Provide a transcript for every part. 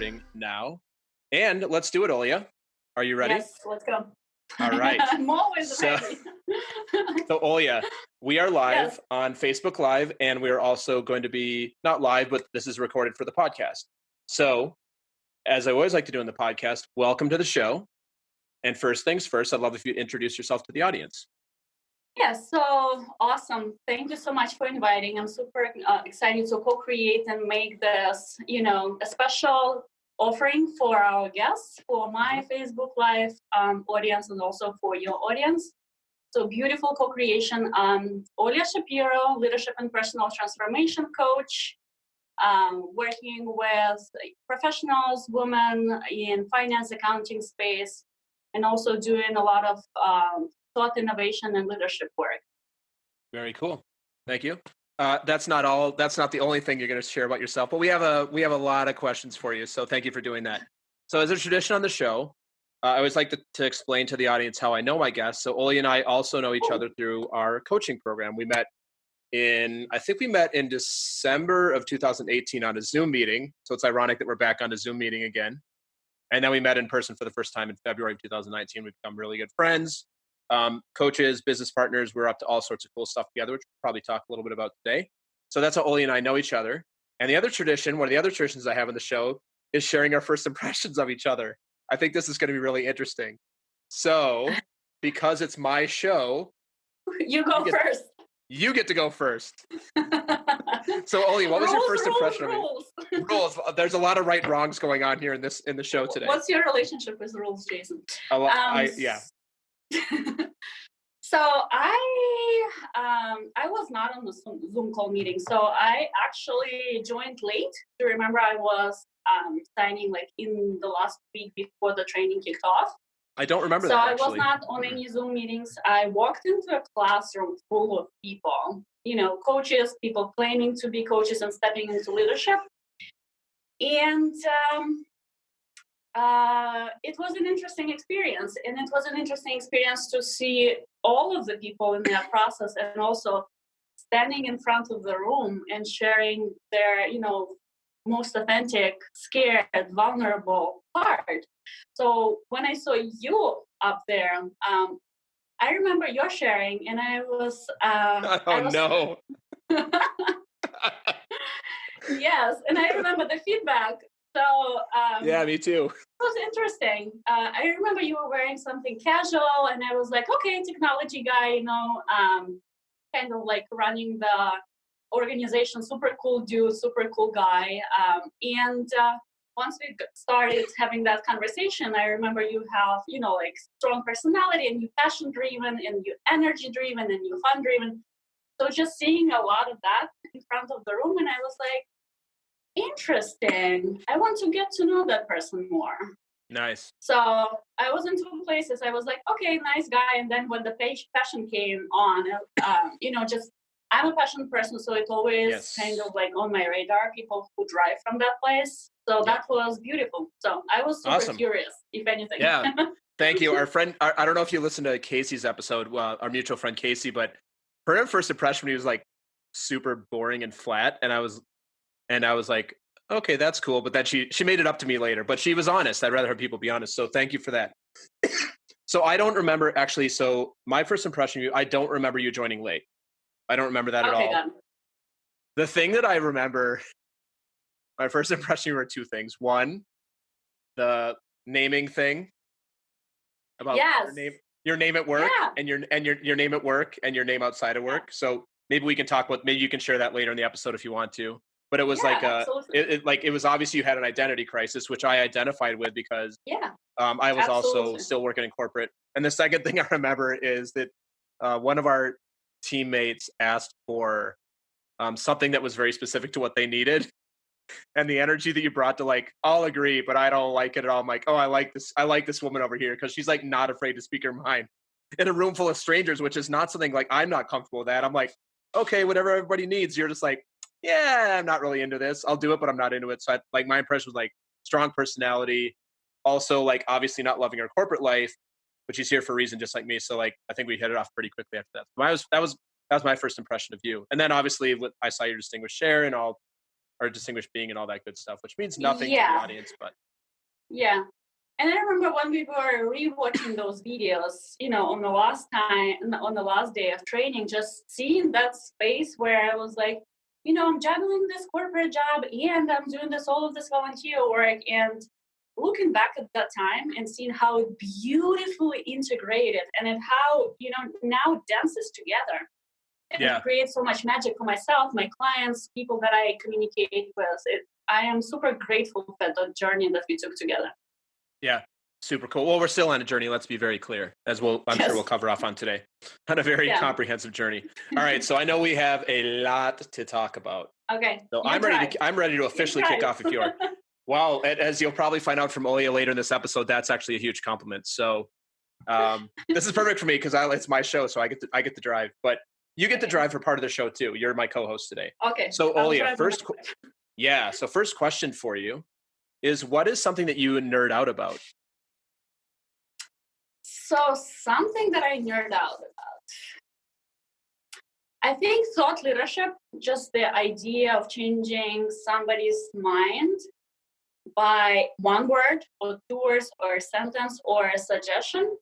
recording now. And let's do it, Olya. Are you ready? Yes, let's go. All right. I'm always So, ready. so Olya, we are live Yes. on Facebook Live, and we're also going to be not live, but this is recorded for the podcast. So, as I always like to do in the podcast, welcome to the show. And first things first, I'd love if you introduce yourself to the audience. Yes, so awesome. Thank you so much for inviting. I'm super excited to co-create and make this, a special offering for our guests, for my Facebook Live audience, and also for your audience. So beautiful co-creation. Olya Shapiro, leadership and personal transformation coach, working with professionals, women in finance, accounting space, and also doing a lot of thought innovation and leadership work. Very cool. Thank you. That's not all. That's not the only thing you're going to share about yourself, but we have a lot of questions for you. So thank you for doing that. So as a tradition on the show, I always like to explain to the audience how I know my guests. So Olya and I also know each other through our coaching program. I think we met in December of 2018 on a Zoom meeting. So it's ironic that we're back on a Zoom meeting again. And then we met in person for the first time in February of 2019. We've become really good friends, coaches, business partners. We're up to all sorts of cool stuff together, which we'll probably talk a little bit about today. So that's how Olya and I know each other. And the other tradition, one of the other traditions I have on the show, is sharing our first impressions of each other. I think this is going to be really interesting. So, because it's my show, You go first. You get to go first. So, Olya, what was your first impression of me? Rules. There's a lot of right and wrongs going on here in the show today. What's your relationship with rules, Jason? Yeah. So I was not on the Zoom call meeting. So I actually joined late. Do you remember I was signing like in the last week before the training kicked off? I don't remember that. So I was not on any Zoom meetings. I walked into a classroom full of people, coaches, people claiming to be coaches and stepping into leadership. And it was an interesting experience. And it was an interesting experience to see all of the people in their process and also standing in front of the room and sharing their, most authentic, scared, vulnerable part. So when I saw you up there, I remember your sharing, and I was. No. Yes, and I remember the feedback. So yeah, me too. It was interesting. I remember you were wearing something casual, and I was like, okay, technology guy, kind of like running the organization, super cool dude, super cool guy. And once we started having that conversation, I remember you have, like strong personality and you passion driven and you energy driven and you fun driven. So just seeing a lot of that in front of the room, and I was like, interesting. I want to get to know that person more. Nice. So I was in two places. I was like, okay, nice guy. And then when the passion came on, just I'm a passionate person, so it's always kind of like on my radar, people who drive from that place. So that was beautiful. So I was super curious, if anything. Yeah. Thank you. Our friend, I don't know if you listened to Casey's episode, our mutual friend Casey, but her first impression when he was like super boring and flat. And I was like, okay, that's cool. But then she made it up to me later, but she was honest. I'd rather have people be honest. So thank you for that. So I don't remember actually. So my first impression of you, I don't remember you joining late. I don't remember that at all. Done. The thing that I remember, my first impression were two things. One, the naming thing about your name at work and your name at work and your name outside of work. So maybe we can talk about, maybe you can share that later in the episode if you want to. But it was it was obvious you had an identity crisis, which I identified with because I was also still working in corporate. And the second thing I remember is that one of our teammates asked for something that was very specific to what they needed. And the energy that you brought to like, I'll agree, but I don't like it at all. I'm like, oh, I like this woman over here because she's like not afraid to speak her mind in a room full of strangers, which is not something like I'm not comfortable with that. I'm like, okay, whatever everybody needs. You're just like, yeah, I'm not really into this. I'll do it, but I'm not into it. So my impression was like strong personality. Also, like obviously not loving her corporate life, but she's here for a reason, just like me. So like, I think we hit it off pretty quickly after that. That was my first impression of you. And then obviously I saw your distinguished share and all or a distinguished being and all that good stuff, which means nothing to the audience, but. Yeah. And I remember when we were rewatching those videos, on the last day of training, just seeing that space where I was like, I'm juggling this corporate job and I'm doing all of this volunteer work, and looking back at that time and seeing how beautifully integrated and how, now dances together. And it creates so much magic for myself, my clients, people that I communicate with. I am super grateful for the journey that we took together. Yeah, super cool. Well, we're still on a journey. Let's be very clear, as I'm sure we'll cover off on today, on a very comprehensive journey. All right, so I know we have a lot to talk about. Okay. So I'm ready to officially kick off if you are. Well, as you'll probably find out from Olya later in this episode, that's actually a huge compliment. So this is perfect for me because it's my show, so I get to drive. But you get to drive for part of the show too. You're my co-host today. Okay. So Olya, first question for you is, what is something that you nerd out about? So something that I nerd out about, I think thought leadership, just the idea of changing somebody's mind by one word or 2 words or a sentence or a suggestion,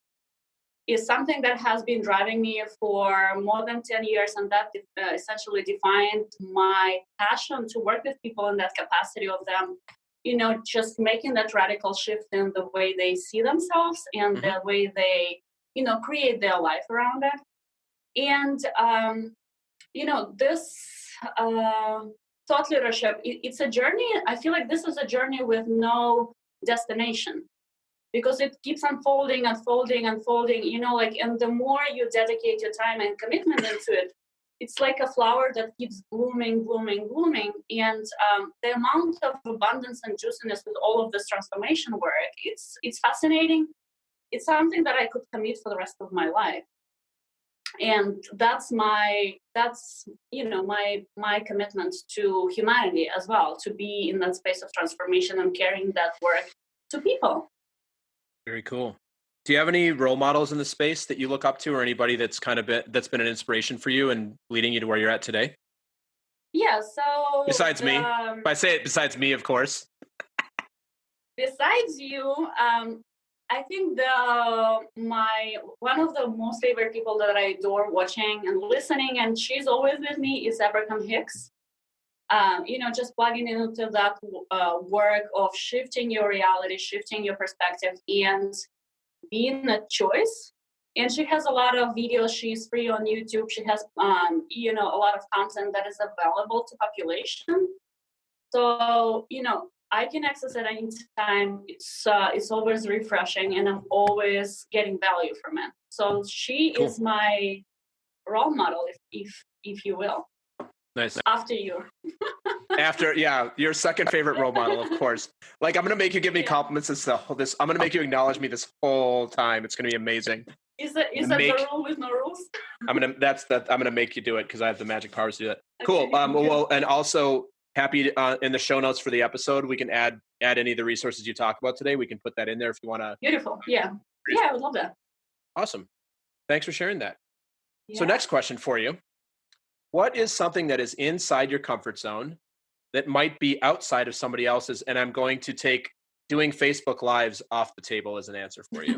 is something that has been driving me for more than 10 years. And that essentially defined my passion to work with people in that capacity of them, just making that radical shift in the way they see themselves and the way they, create their life around it. And, this thought leadership, it's a journey. I feel like this is a journey with no destination, because it keeps unfolding, and the more you dedicate your time and commitment into it, it's like a flower that keeps blooming. And the amount of abundance and juiciness with all of this transformation work, it's fascinating. It's something that I could commit for the rest of my life. And that's my commitment to humanity as well, to be in that space of transformation and carrying that work to people. Very cool. Do you have any role models in the space that you look up to, or anybody that's been an inspiration for you and leading you to where you're at today? Yeah. So besides me, if I say it, besides me, of course. Besides you, I think one of the most favorite people that I adore watching and listening, and she's always with me, is Abraham Hicks. Just plugging into that work of shifting your reality, shifting your perspective, and being a choice. And she has a lot of videos. She's free on YouTube. She has, a lot of content that is available to population. So, I can access it anytime. It's always refreshing, and I'm always getting value from it. So she is my role model, if you will. Nice. After you. Your second favorite role model, of course. Like, I'm going to make you give me compliments I'm going to make you acknowledge me this whole time. It's going to be amazing. Is that the rule with no rules? I'm going to make you do it because I have the magic powers to do that. Okay, cool. Well, and also happy in the show notes for the episode, we can add any of the resources you talk about today. We can put that in there if you want to. Beautiful. Yeah. Yeah, I would love that. Awesome. Thanks for sharing that. Yeah. So next question for you. What is something that is inside your comfort zone that might be outside of somebody else's? And I'm going to take doing Facebook Lives off the table as an answer for you.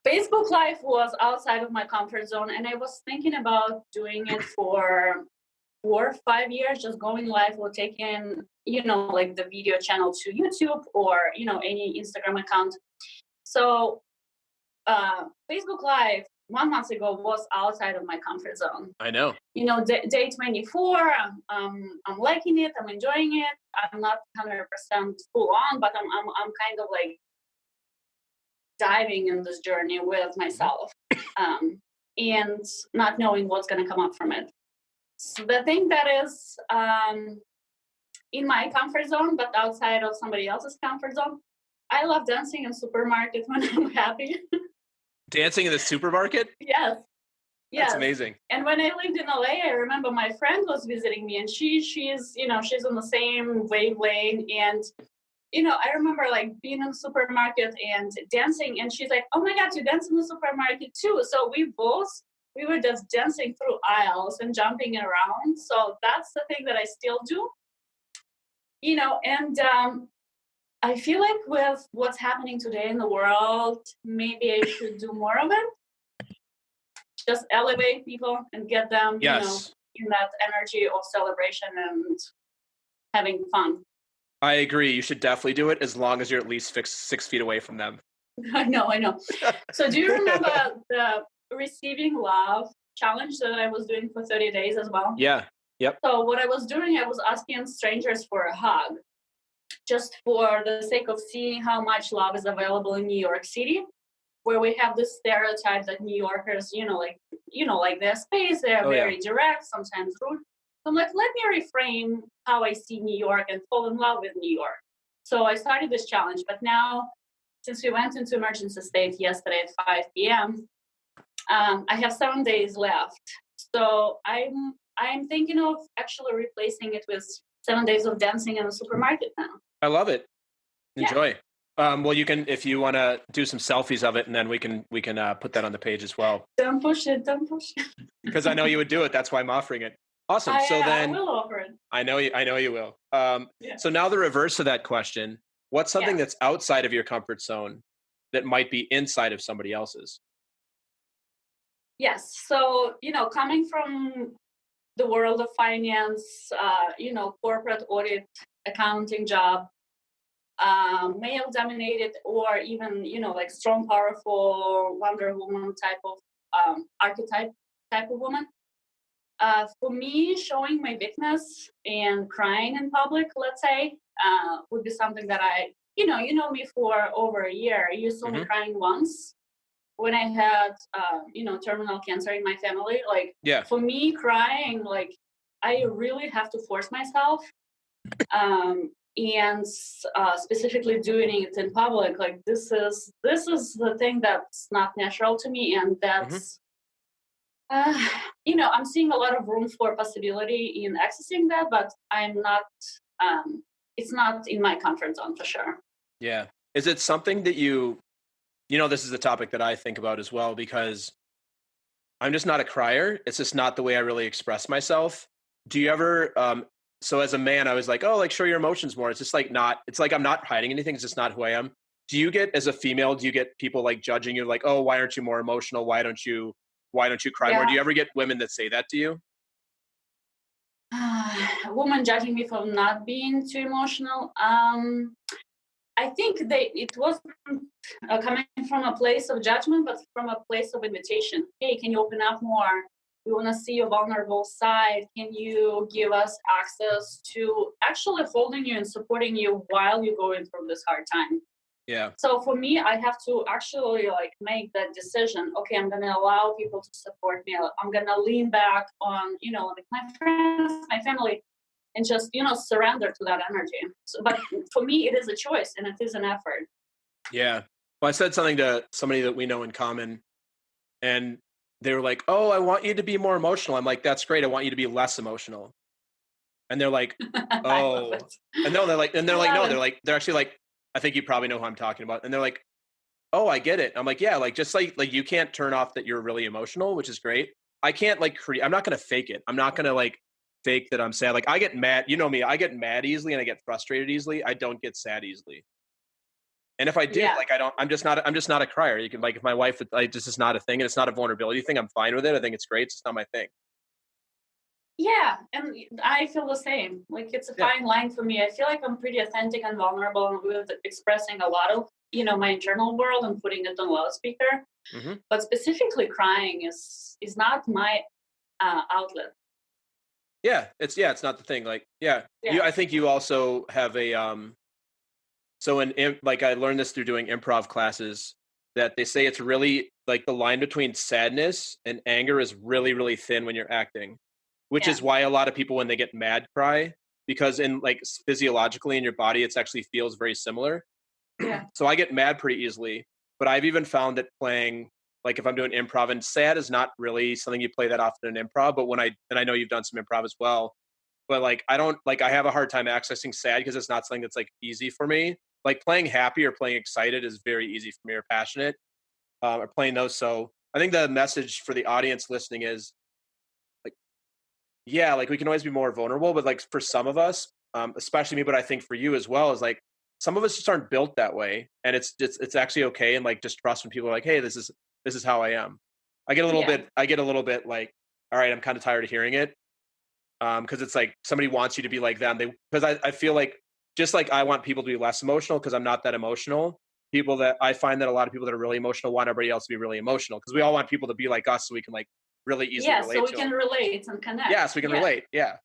Facebook Live was outside of my comfort zone, and I was thinking about doing it for 4 or 5 years, just going live or taking, like the video channel to YouTube or, any Instagram account. So Facebook Live 1 month ago was outside of my comfort zone. I know. Day 24, I'm liking it. I'm enjoying it. I'm not 100% full on, but I'm kind of like diving in this journey with myself, and not knowing what's going to come up from it. So the thing that is in my comfort zone, but outside of somebody else's comfort zone, I love dancing in supermarket when I'm happy. Dancing in the supermarket? Yes. That's amazing. And when I lived in LA, I remember my friend was visiting me, and she's on the same wavelength. And, I remember like being in the supermarket and dancing, and she's like, "Oh my God, you dance in the supermarket too." So we were just dancing through aisles and jumping around. So that's the thing that I still do. And I feel like with what's happening today in the world, maybe I should do more of it. Just elevate people and get them, yes, in that energy of celebration and having fun. I agree. You should definitely do it as long as you're at least 6 feet away from them. I know. So do you remember the Receiving Love challenge that I was doing for 30 days as well? Yeah. Yep. So what I was doing, I was asking strangers for a hug, just for the sake of seeing how much love is available in New York City, where we have this stereotype that New Yorkers, like their space, they're very direct, sometimes rude. So I'm like, let me reframe how I see New York and fall in love with New York. So I started this challenge, but now, since we went into emergency state yesterday at 5 p.m., I have 7 days left. So I'm thinking of actually replacing it with 7 days of dancing in the supermarket now. I love it. Enjoy. Yeah. Well, you can, if you want to do some selfies of it, and then we can put that on the page as well. Don't push it. Because I know you would do it. That's why I'm offering it. Awesome. I will offer it. I know you will. So now the reverse of that question: what's something that's outside of your comfort zone that might be inside of somebody else's? Yes. So coming from the world of finance, corporate audit, accounting job, male dominated, or even like strong, powerful Wonder Woman type of archetype type of woman. For me, showing my weakness and crying in public, let's say, would be something that you know me for over a year. You saw me crying once when I had terminal cancer in my family. Like, for me, crying, like, I really have to force myself. And specifically doing it in public, like this is the thing that's not natural to me, and that's I'm seeing a lot of room for possibility in accessing that, but I'm not. It's not in my comfort zone for sure. Yeah, is it something that this is a topic that I think about as well, because I'm just not a crier. It's just not the way I really express myself. Do you ever? So as a man, I was like, oh, like show your emotions more. It's just like it's like I'm not hiding anything. It's just not who I am. Do you get, as a female, people like judging you, like, oh, why aren't you more emotional? Why don't you cry more? Do you ever get women that say that to you? Women judging me for not being too emotional. I think it wasn't coming from a place of judgment, but from a place of invitation. Hey, can you open up more? We want to see your vulnerable side. Can you give us access to actually holding you and supporting you while you're going through this hard time? Yeah. So for me, I have to actually like make that decision. Okay, I'm going to allow people to support me. I'm going to lean back on, like my friends, my family, and just, surrender to that energy. So, but for me, it is a choice and it is an effort. Yeah. Well, I said something to somebody that we know in common, and they were like, oh, I want you to be more emotional. I'm like, that's great. I want you to be less emotional. And they're like, oh, they're actually like, I think you probably know who I'm talking about. And they're like, oh, I get it. I'm like, yeah, like, just like you can't turn off that you're really emotional, which is great. I can't I'm not going to fake it. I'm not going to like fake that I'm sad. Like, I get mad, you know me, I get mad easily and I get frustrated easily. I don't get sad easily. And if I do, I'm just not a crier. You can, like, if my wife, this is not a thing and it's not a vulnerability thing, I'm fine with it. I think it's great. It's just not my thing. Yeah, and I feel the same. Like, it's a fine line for me. I feel like I'm pretty authentic and vulnerable with expressing a lot of, my internal world and putting it on loudspeaker. Mm-hmm. But specifically crying is not my outlet. Yeah, it's not the thing. Like, I think you also have a, so like I learned this through doing improv classes, that they say it's really like the line between sadness and anger is really, really thin when you're acting. Which is why a lot of people, when they get mad, cry, because in like physiologically in your body, it actually feels very similar. Yeah. So I get mad pretty easily, but I've even found that playing, like if I'm doing improv, and sad is not really something you play that often in improv, but I know you've done some improv as well, but like, I have a hard time accessing sad because it's not something that's like easy for me. Like playing happy or playing excited is very easy for me, or passionate, or playing those. So I think the message for the audience listening is, yeah, like we can always be more vulnerable, but like for some of us, especially me, but I think for you as well, is like some of us just aren't built that way, and it's actually okay, and like just trust when people are like, hey, this is how I am. I get a little bit like, all right, I'm kind of tired of hearing it, because it's like somebody wants you to be like them. Because I feel like just like I want people to be less emotional because I'm not that emotional. People that I find that a lot of people that are really emotional want everybody else to be really emotional because we all want people to be like us so we can like really easily relate. So we can relate and connect. Yeah, so we can relate. Yeah,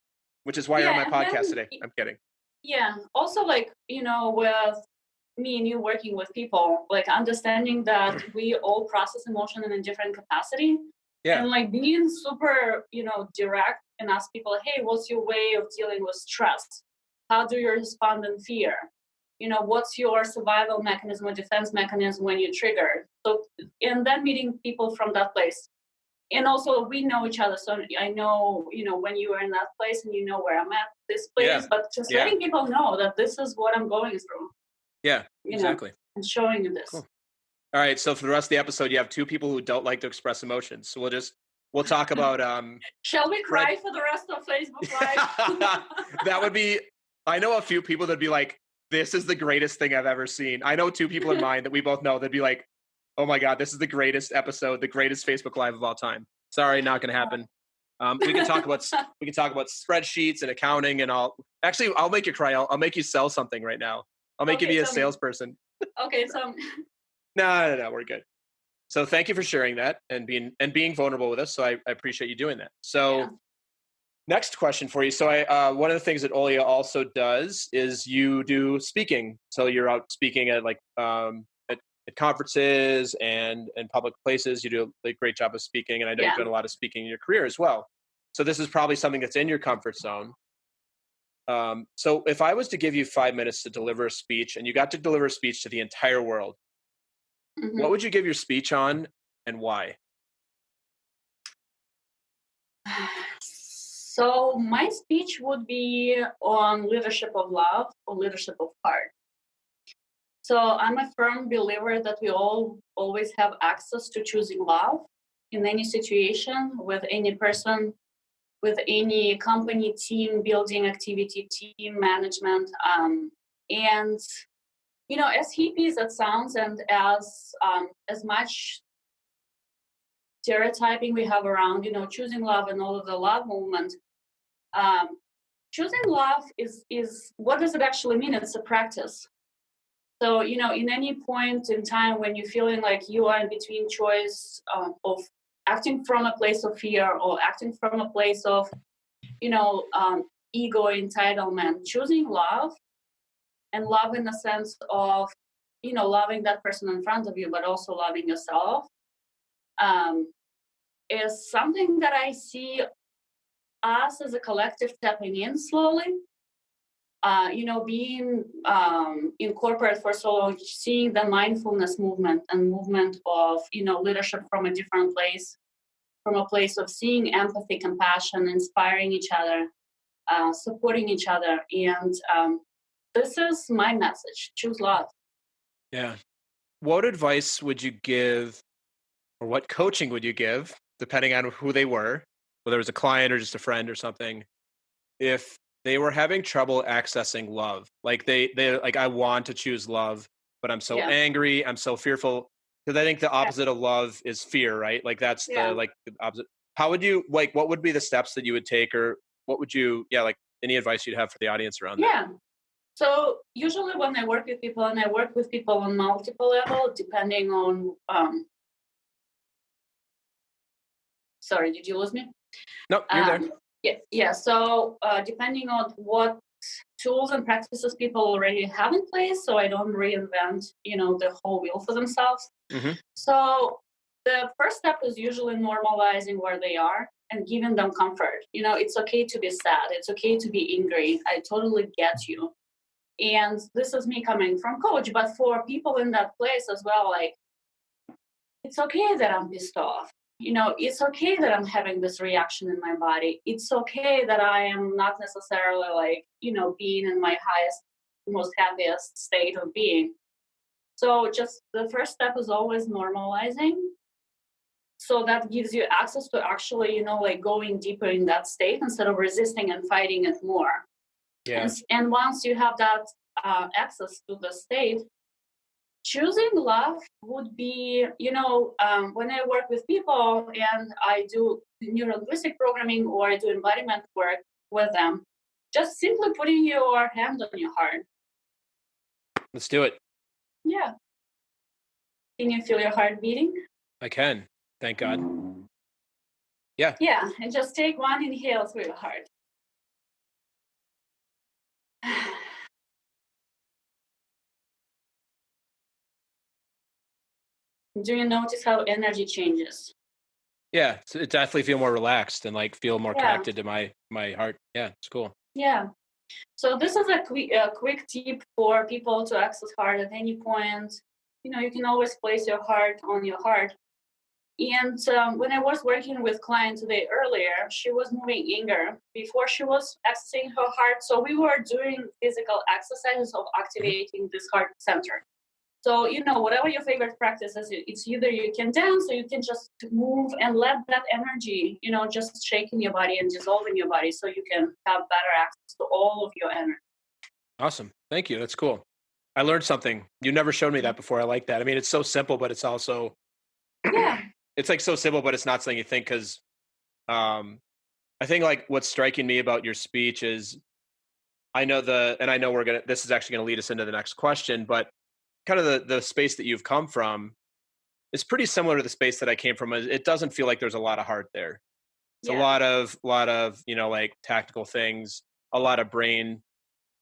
which is why you're on my podcast today. I'm kidding. Yeah. Also, like, with me and you working with people, like understanding that we all process emotion in a different capacity. Yeah. And like being super, direct and ask people, hey, what's your way of dealing with stress? How do you respond in fear? What's your survival mechanism or defense mechanism when you're triggered? So, and then meeting people from that place. And also we know each other. So I know, when you are in that place and you know where I'm at this place, but just letting people know that this is what I'm going through. Yeah, exactly. And showing you this. Cool. All right. So for the rest of the episode, you have two people who don't like to express emotions. So we'll talk about, shall we cry for the rest of Facebook Live? That would be, I know a few people that'd be like, this is the greatest thing I've ever seen. I know two people in mind that we both know that'd be like, oh my God, this is the greatest episode, the greatest Facebook Live of all time. Sorry, not going to happen. We can talk about spreadsheets and accounting and all. Actually, I'll make you cry. I'll make you sell something right now. I'll make you be a salesperson. Okay, so no, we're good. So thank you for sharing that and being vulnerable with us. So I appreciate you doing that. So next question for you. So one of the things that Olya also does is you do speaking. So you're out speaking at like at conferences and public places. You do a great job of speaking, and I know you've done a lot of speaking in your career as well. So this is probably something that's in your comfort zone. So if I was to give you 5 minutes to deliver a speech, and you got to deliver a speech to the entire world, what would you give your speech on, and why? So my speech would be on leadership of love or leadership of heart. So I'm a firm believer that we all always have access to choosing love in any situation, with any person, with any company, team building activity, team management. And, as hippie as that sounds, and as much stereotyping we have around, choosing love and all of the love movement, choosing love is what does it actually mean? It's a practice. So, in any point in time when you're feeling like you are in between choice of acting from a place of fear or acting from a place of, ego, entitlement, choosing love, and love in the sense of, loving that person in front of you, but also loving yourself, is something that I see us as a collective tapping in slowly. Being in corporate for so long, seeing the mindfulness movement and movement of, leadership from a different place, from a place of seeing empathy, compassion, inspiring each other, supporting each other. And this is my message: choose love. Yeah. What advice would you give, or what coaching would you give, depending on who they were, whether it was a client or just a friend or something, if they were having trouble accessing love? Like they like, I want to choose love, but I'm so angry, I'm so fearful. Because I think the opposite of love is fear, right? Like that's the opposite. How would you, like, what would be the steps that you would take, or what would you, like any advice you'd have for the audience around that? Yeah. So usually when I work with people, and I work with people on multiple levels, depending on, sorry, did you lose me? No, you're there. Yeah. So depending on what tools and practices people already have in place, so I don't reinvent, the whole wheel for themselves. So the first step is usually normalizing where they are and giving them comfort. It's okay to be sad. It's okay to be angry. I totally get you. And this is me coming from coach, but for people in that place as well, like, it's okay that I'm pissed off. It's okay that I'm having this reaction in my body. It's okay that I am not necessarily like, being in my highest, most happiest state of being. So just the first step is always normalizing. So that gives you access to actually, like going deeper in that state instead of resisting and fighting it more. Yeah. And once you have that access to the state, choosing love would be, when I work with people and I do neuro-linguistic programming or I do embodiment work with them, just simply putting your hand on your heart. Let's do it. Yeah. Can you feel your heart beating? I can. Thank God. Yeah. Yeah, and just take one inhale through your heart. Do you notice how energy changes? Yeah, it definitely feel more relaxed and like feel more connected to my heart. Yeah, it's cool. Yeah. So this is a quick tip for people to access heart at any point. You can always place your heart on your heart. And when I was working with client today earlier, she was moving anger before she was accessing her heart. So we were doing physical exercises of activating this heart center. So, whatever your favorite practice is, it's either you can dance or you can just move and let that energy, just shake in your body and dissolve in your body so you can have better access to all of your energy. Awesome. Thank you. That's cool. I learned something. You never showed me that before. I like that. I mean, it's so simple, but it's also, it's like so simple, but it's not something you think because I think like what's striking me about your speech is I know this is actually going to lead us into the next question, but kind of the space that you've come from is pretty similar to the space that I came from. It doesn't feel like there's a lot of heart there. It's a lot of, like tactical things, a lot of brain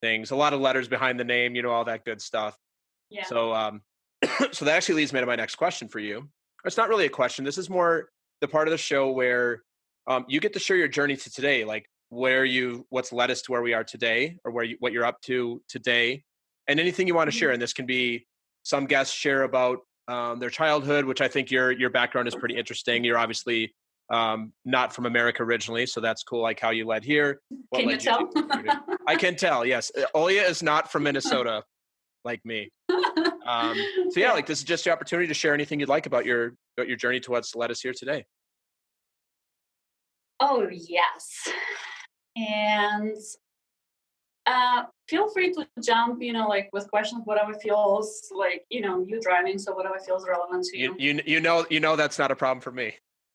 things, a lot of letters behind the name, all that good stuff. Yeah. So, so that actually leads me to my next question for you. It's not really a question. This is more the part of the show where you get to share your journey to today, like what's led us to where we are today, or what you're up to today, and anything you want to share. And this can be some guests share about their childhood, which I think your background is pretty interesting. You're obviously not from America originally, so that's cool. Like how you led here. Can you tell? I can tell. Yes, Olya is not from Minnesota, like me. So yeah, like this is just the opportunity to share anything you'd like about your journey to what's led us here today. Oh yes, and feel free to jump, like with questions, whatever feels like, you driving, so whatever feels relevant to you. You know that's not a problem for me.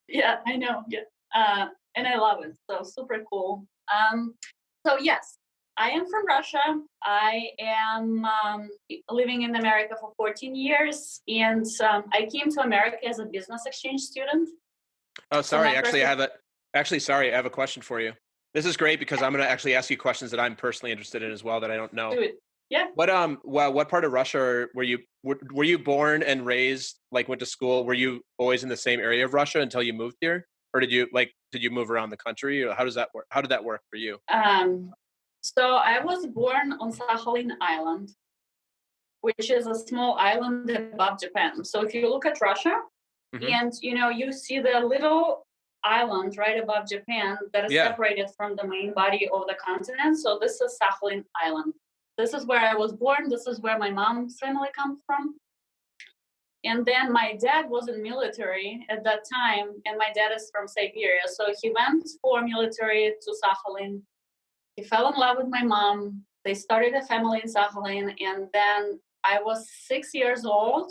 Yeah, I know. Yeah, and I love it. So super cool. So yes, I am from Russia. I am living in America for 14 years, and I came to America as a business exchange student. Oh, sorry. Actually, I have a question for you. This is great because I'm going to actually ask you questions that I'm personally interested in as well that I don't know. Do it. Yeah. What part of Russia were you born and raised? Like went to school? Were you always in the same area of Russia until you moved here, or did you move around the country? Or how does that work? How did that work for you? So I was born on Sakhalin Island, which is a small island above Japan. So if you look at Russia, and you see the little island right above Japan that is separated from the main body of the continent. So this is Sakhalin Island. This is where I was born. This is where my mom's family comes from. And then my dad was in military at that time, and my dad is from Siberia. So he went for military to Sakhalin. He fell in love with my mom. They started a family in Sakhalin, and then I was 6 years old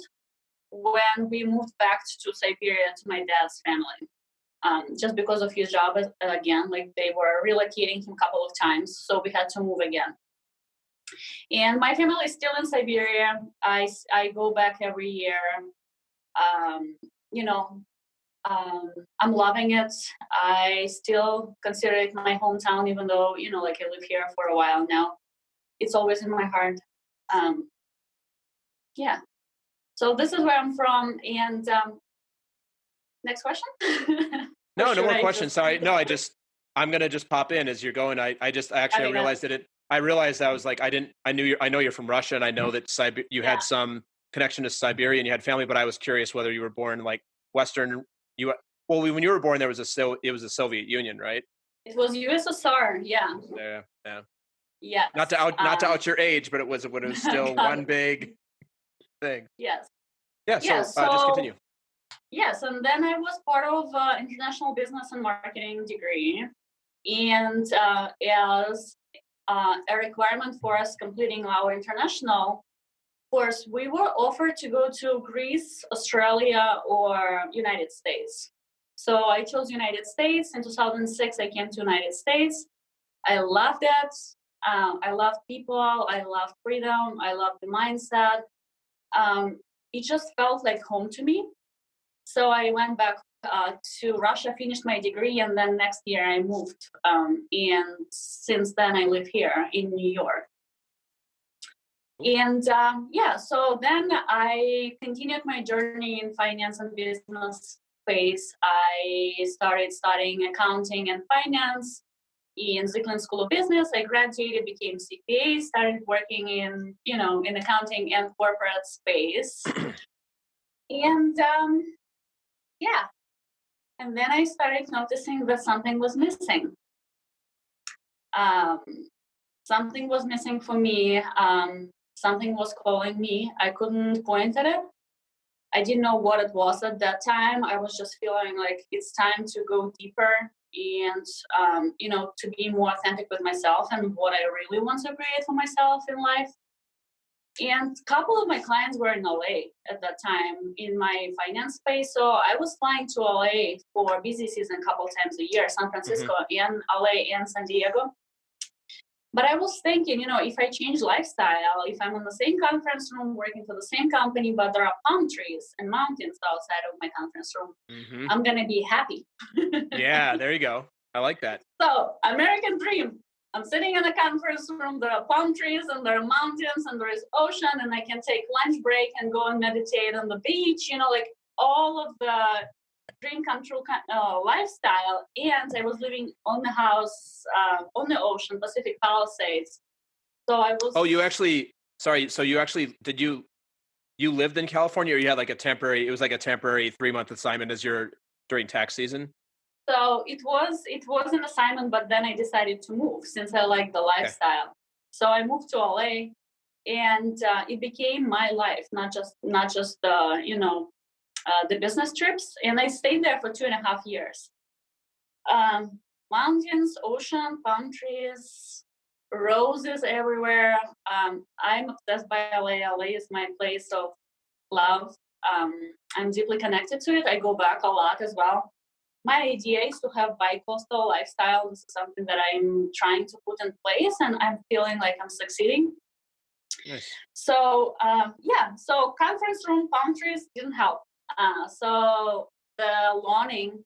when we moved back to Siberia to my dad's family. Just because of his job again, like they were relocating him a couple of times, so we had to move again. And my family is still in Siberia. I go back every year. I'm loving it. I still consider it my hometown, even though, like I live here for a while now. It's always in my heart. Yeah. So this is where I'm from. And next question? No more questions. Sorry. No, I'm going to just pop in as you're going. I realized that I realized I was like, I know you're from Russia, and I know that you had some connection to Siberia and you had family, but I was curious whether you were born like Western. When you were born, it was a Soviet Union, right? It was USSR. Yeah. Yeah. Yeah. Not to out your age, but it was still one big thing. Yes. Yeah. So just continue. Yes, and then I was part of international business and marketing degree, and as a requirement for us completing our international course, we were offered to go to Greece, Australia, or United States. So I chose United States. In 2006, I came to United States. I loved it. I love people. I love freedom. I love the mindset. It just felt like home to me. So I went back to Russia, finished my degree, and then next year I moved. And since then I live here in New York. And so then I continued my journey in finance and business space. I started studying accounting and finance in Zicklin School of Business. I graduated, became CPA, started working in accounting and corporate space. And and then I started noticing that something was missing. Something was missing for me. Something was calling me. I couldn't point at it. I didn't know what it was at that time. I was just feeling like it's time to go deeper and, to be more authentic with myself and what I really want to create for myself in life. And a couple of my clients were in LA at that time in my finance space. So I was flying to LA for busy season a couple times a year, San Francisco and LA and San Diego. But I was thinking, if I change lifestyle, if I'm in the same conference room working for the same company, but there are palm trees and mountains outside of my conference room, I'm going to be happy. Yeah, there you go. I like that. So, American dream. I'm sitting in a conference room, there are palm trees and there are mountains and there is ocean and I can take lunch break and go and meditate on the beach, like all of the dream come true lifestyle. And I was living on the house, on the ocean, Pacific Palisades. So I was... Oh, you actually, sorry. So you actually, did you lived in California or you had like a temporary 3-month assignment during tax season? So it was an assignment, but then I decided to move since I like the lifestyle. Okay. So I moved to LA, and it became my life, not just the business trips. And I stayed there for 2.5 years. Mountains, ocean, palm trees, roses everywhere. I'm obsessed by LA. LA is my place of love. I'm deeply connected to it. I go back a lot as well. My idea is to have bi-coastal lifestyle. This is something that I'm trying to put in place, and I'm feeling like I'm succeeding. Nice. So, so conference room, palm trees didn't help. So the longing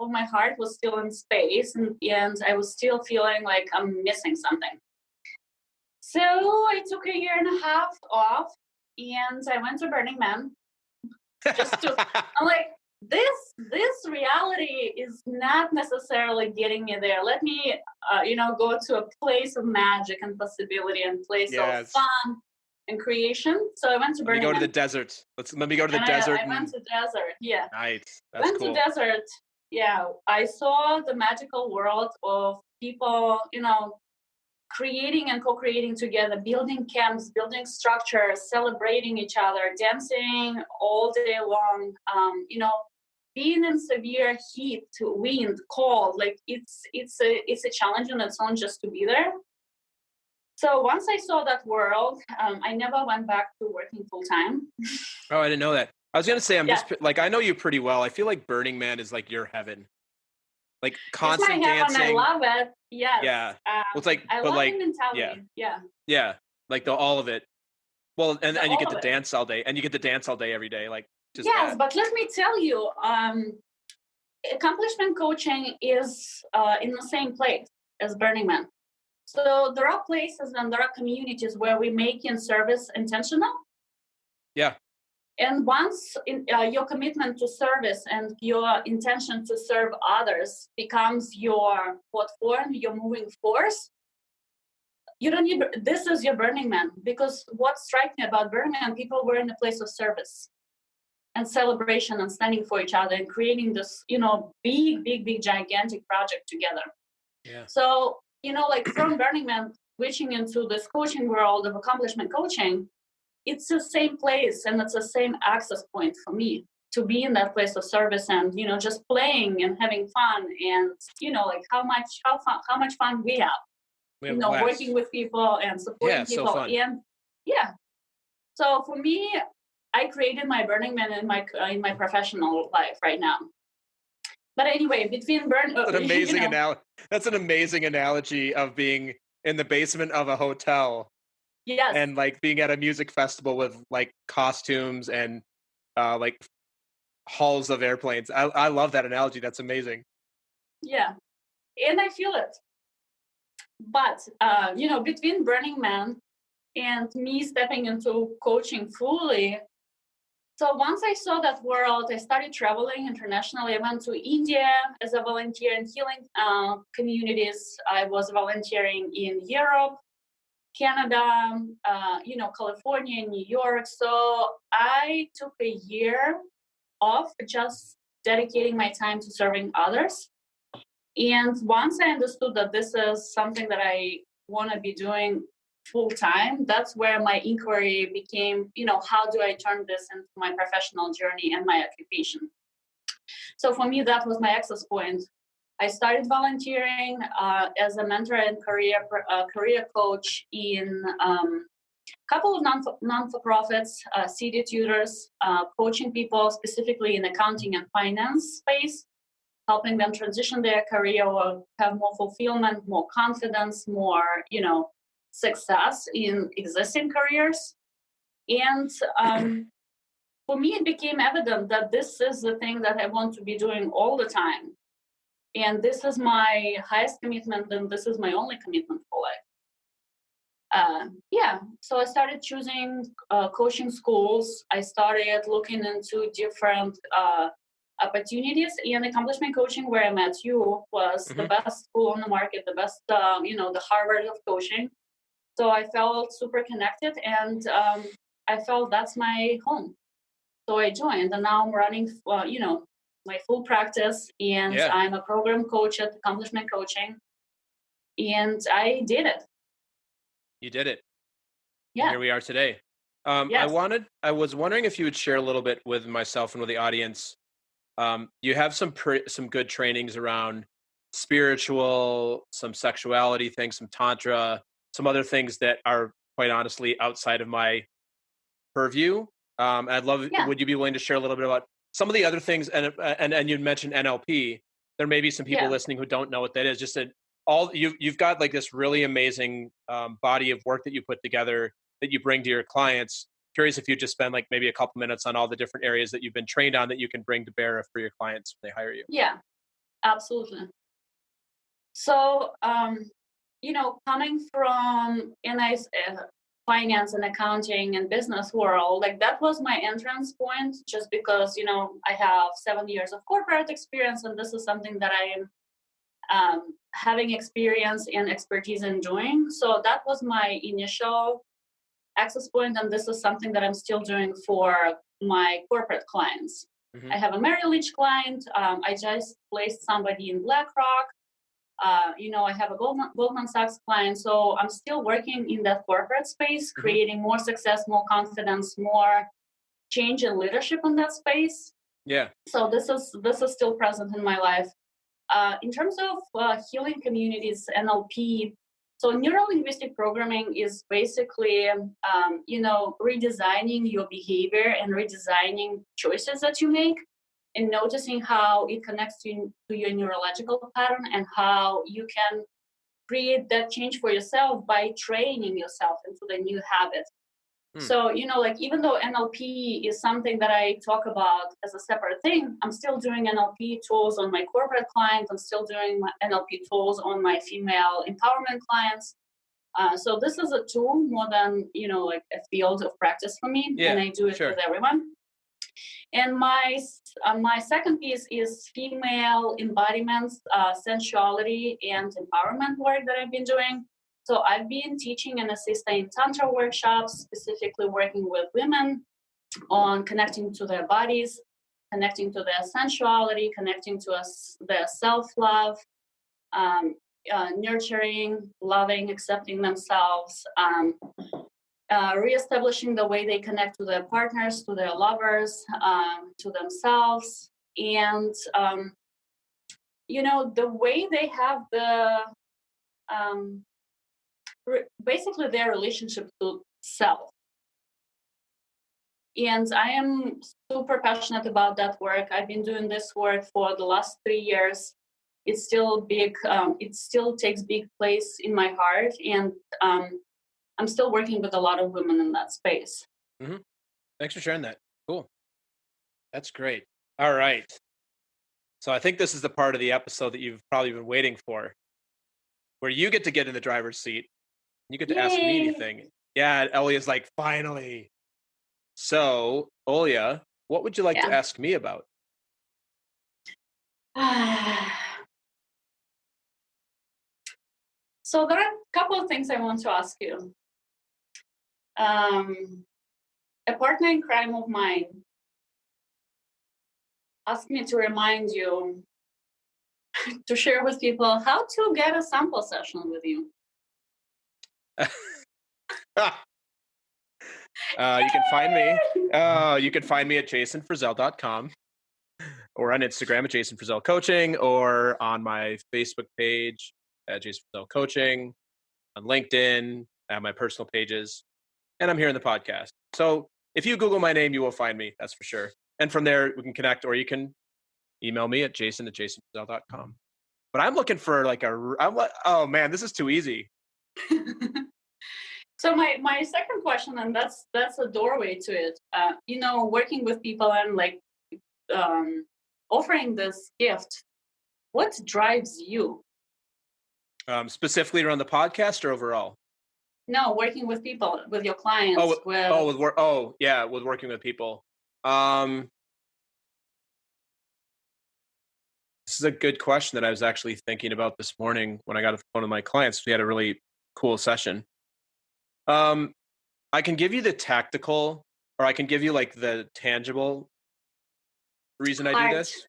of my heart was still in space, and I was still feeling like I'm missing something. So I took 1.5 years off, and I went to Burning Man. I'm like, this reality is not necessarily getting me there. Let me, go to a place of magic and possibility and place of fun and creation. So I went to Burning Man. Let me go to the desert. Let me go to the desert. I went to desert. Yeah. Nice. That's cool. To desert. Yeah. I saw the magical world of people, creating and co-creating together, building camps, building structures, celebrating each other, dancing all day long, being in severe heat, wind, cold, like it's a challenge on its own just to be there. So once I saw that world, I never went back to working full time. Oh, I didn't know that. I was going to say, I know you pretty well. I feel like Burning Man is like your heaven. Like constant it's my heaven. dancing. I love it. Yes. Yeah. Well, it's like, I love the mentality. Yeah. Like all of it. Well, and you get to dance all day, and you get to dance all day every day. Like, just yes, but let me tell you, accomplishment coaching is in the same place as Burning Man. So there are places and there are communities where we make in service intentional. Yeah. And once your commitment to service and your intention to serve others becomes your platform, your moving force, you don't need, this is your Burning Man. Because what strikes me about Burning Man, people were in a place of service and celebration and standing for each other and creating this, big, gigantic project together. Yeah. So, like from Burning Man, switching into this coaching world of accomplishment coaching, it's the same place and it's the same access point for me to be in that place of service and, just playing and having fun and, like how much fun we have. working with people and supporting people. So fun. And so for me, I created my Burning Man in my professional life right now. But anyway, between That's an amazing analogy of being in the basement of a hotel. Yes. And like being at a music festival with like costumes and like halls of airplanes. I love that analogy. That's amazing. Yeah. And I feel it. But, between Burning Man and me stepping into coaching fully, so once I saw that world, I started traveling internationally. I went to India as a volunteer in healing communities. I was volunteering in Europe, Canada, California, New York. So I took a year off just dedicating my time to serving others. And once I understood that this is something that I want to be doing full time, that's where my inquiry became, how do I turn this into my professional journey and my occupation? So for me, that was my access point. I started volunteering as a mentor and career coach in a couple of non-for-profits, city tutors, coaching people specifically in accounting and finance space, helping them transition their career or have more fulfillment, more confidence, more, success in existing careers. And for me, it became evident that this is the thing that I want to be doing all the time. And this is my highest commitment, and this is my only commitment for life. So I started choosing coaching schools. I started looking into different opportunities, and accomplishment coaching, where I met you, was the best school on the market, the best, the Harvard of coaching. So I felt super connected, and I felt that's my home. So I joined, and now I'm running, my full practice, and I'm a program coach at Accomplishment Coaching, and I did it. You did it. Yeah. And here we are today. I was wondering if you would share a little bit with myself and with the audience. You have some good trainings around spiritual, some sexuality things, some tantra, some other things that are quite honestly outside of my purview. I'd love, would you be willing to share a little bit about some of the other things? And you mentioned NLP. There may be some people listening who don't know what that is. Just you've got like this really amazing body of work that you put together that you bring to your clients. Curious if you just spend like maybe a couple minutes on all the different areas that you've been trained on that you can bring to bear for your clients when they hire you. Yeah, absolutely. So, coming from finance and accounting and business world, like that was my entrance point, just because, I have 7 years of corporate experience, and this is something that I am having experience and expertise in doing. So that was my initial access point, and this is something that I'm still doing for my corporate clients. I have a Merrill Lynch client. I just placed somebody in BlackRock. I have a Goldman Sachs client. So I'm still working in that corporate space, creating more success, more confidence, more change in leadership in that space. Yeah. So this is still present in my life. In terms of healing communities, NLP, so neuro-linguistic programming is basically, redesigning your behavior and redesigning choices that you make, and noticing how it connects to your neurological pattern, and how you can create that change for yourself by training yourself into the new habit. So, even though NLP is something that I talk about as a separate thing, I'm still doing NLP tools on my corporate clients. I'm still doing my NLP tools on my female empowerment clients. So this is a tool more than, a field of practice for me. And I do it with everyone. And my second piece is female embodiments, sensuality, and empowerment work that I've been doing. So I've been teaching and assisting Tantra workshops, specifically working with women on connecting to their bodies, connecting to their sensuality, connecting to their self-love, nurturing, loving, accepting themselves, reestablishing the way they connect to their partners, to their lovers, to themselves. And, the way they have the basically their relationship to self. And I am super passionate about that work. I've been doing this work for the last 3 years. It's still big. It still takes big place in my heart, and I'm still working with a lot of women in that space. Mm-hmm. Thanks for sharing that. Cool. That's great. All right. So I think this is the part of the episode that you've probably been waiting for, where you get to get in the driver's seat. You get to ask me anything. Yeah, Olya's like, finally. So, Olya, what would you like to ask me about? So there are a couple of things I want to ask you. A partner in crime of mine asked me to remind you to share with people how to get a sample session with you. You can find me. You can find me at jasonfrizzell.com or on Instagram at Jason Frizzell Coaching, or on my Facebook page at Jason Frizzell Coaching, on LinkedIn, at my personal pages, and I'm here in the podcast. So if you Google my name, you will find me. That's for sure. And from there, we can connect, or you can email me at jason@jasonfrizzell.com. But I'm looking for oh man, this is too easy. So my second question, and that's a doorway to it. Working with people and offering this gift, what drives you? Specifically around the podcast or overall? No, working with people, with your clients. With working with people. This is a good question that I was actually thinking about this morning when I got a phone with my clients. We had a really cool session. I can give you the tactical, or I can give you like the tangible reason I do this.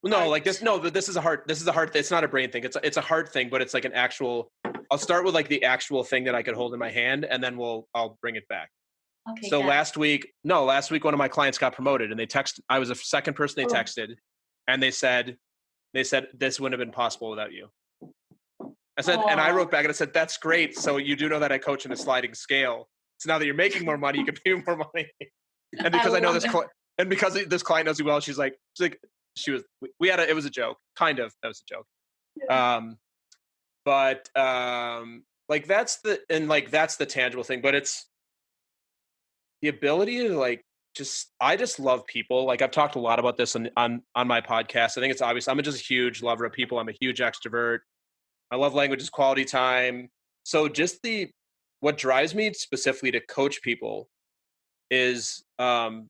This is a hard. It's not a brain thing. It's a hard thing, but it's like an actual. I'll start with like the actual thing that I could hold in my hand, and then I'll bring it back. Okay. So last week, one of my clients got promoted, and they texted. I was the second person they texted, and they said this wouldn't have been possible without you. I said, and I wrote back and I said, that's great. So you do know that I coach in a sliding scale. So now that you're making more money, you can pay me more money. And because I know this and because this client knows me well, it was a joke. Kind of, that was a joke. Yeah. That's the tangible thing, but it's the ability to I just love people. Like I've talked a lot about this on my podcast. I think it's obvious. I'm just a huge lover of people. I'm a huge extrovert. I love languages, quality time. So just what drives me specifically to coach people is that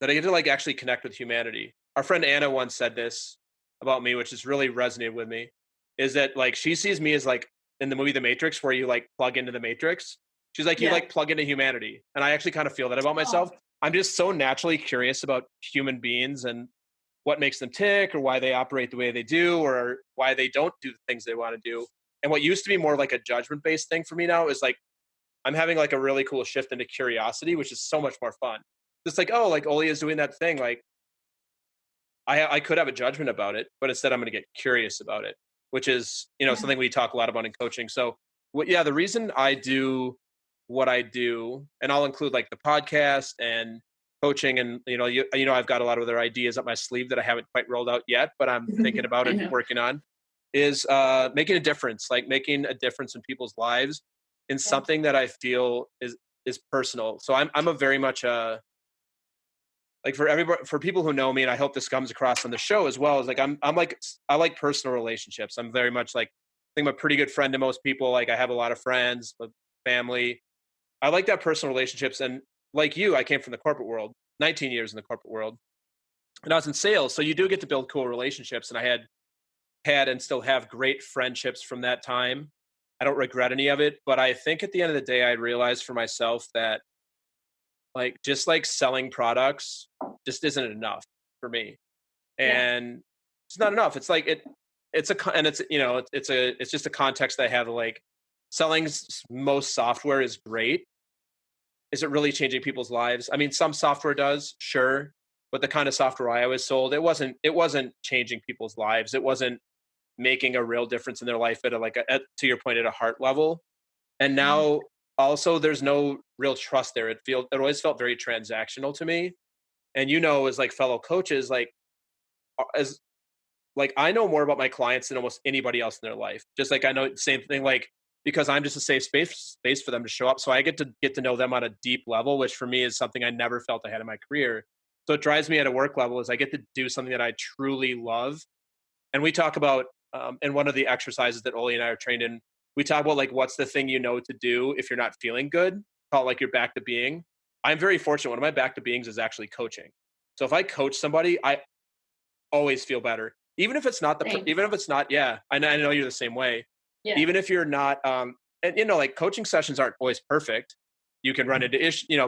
I get to actually connect with humanity. Our friend Anna once said this about me, which has really resonated with me, is that she sees me as in the movie The Matrix, where you plug into the Matrix. She's like, you plug into humanity. And I actually kind of feel that about myself. I'm just so naturally curious about human beings and what makes them tick, or why they operate the way they do, or why they don't do the things they want to do. And what used to be more like a judgment-based thing for me now is I'm having a really cool shift into curiosity, which is so much more fun. Just Olya is doing that thing. I could have a judgment about it, but instead I'm going to get curious about it, which is, something we talk a lot about in coaching. So the reason I do what I do, and I'll include the podcast and coaching, and I've got a lot of other ideas up my sleeve that I haven't quite rolled out yet, but I'm thinking about it and working on, is making a difference, making a difference in people's lives in something that I feel is personal. So I'm a very much for everybody, for people who know me, and I hope this comes across on the show as well, is I like personal relationships. I'm very much I think I'm a pretty good friend to most people. I have a lot of friends, family. I like that personal relationships. And like you, I came from the corporate world, 19 years in the corporate world, and I was in sales. So you do get to build cool relationships. And I had and still have great friendships from that time. I don't regret any of it, but I think at the end of the day, I realized for myself that just selling products just isn't enough for me. And it's not enough. It's it's just a context that I have. Selling most software is great. Is it really changing people's lives? I mean, some software does, sure, but the kind of software I always sold, it wasn't changing people's lives. It wasn't making a real difference in their life at to your point, at a heart level. And now also there's no real trust there. It always felt very transactional to me. And as like fellow coaches, as like I know more about my clients than almost anybody else in their life. Just like I know the same thing, like because I'm just a safe space for them to show up. So I get to know them on a deep level, which for me is something I never felt I had in my career. So it drives me at a work level is I get to do something that I truly love. And we talk about in one of the exercises that Olya and I are trained in, we talk about like what's the thing to do if you're not feeling good, call it like your back to being. I'm very fortunate. One of my back to beings is actually coaching. So if I coach somebody, I always feel better. Even if it's not yeah, I know you're the same way. Yeah. Even if you're not, and like coaching sessions aren't always perfect. You can run into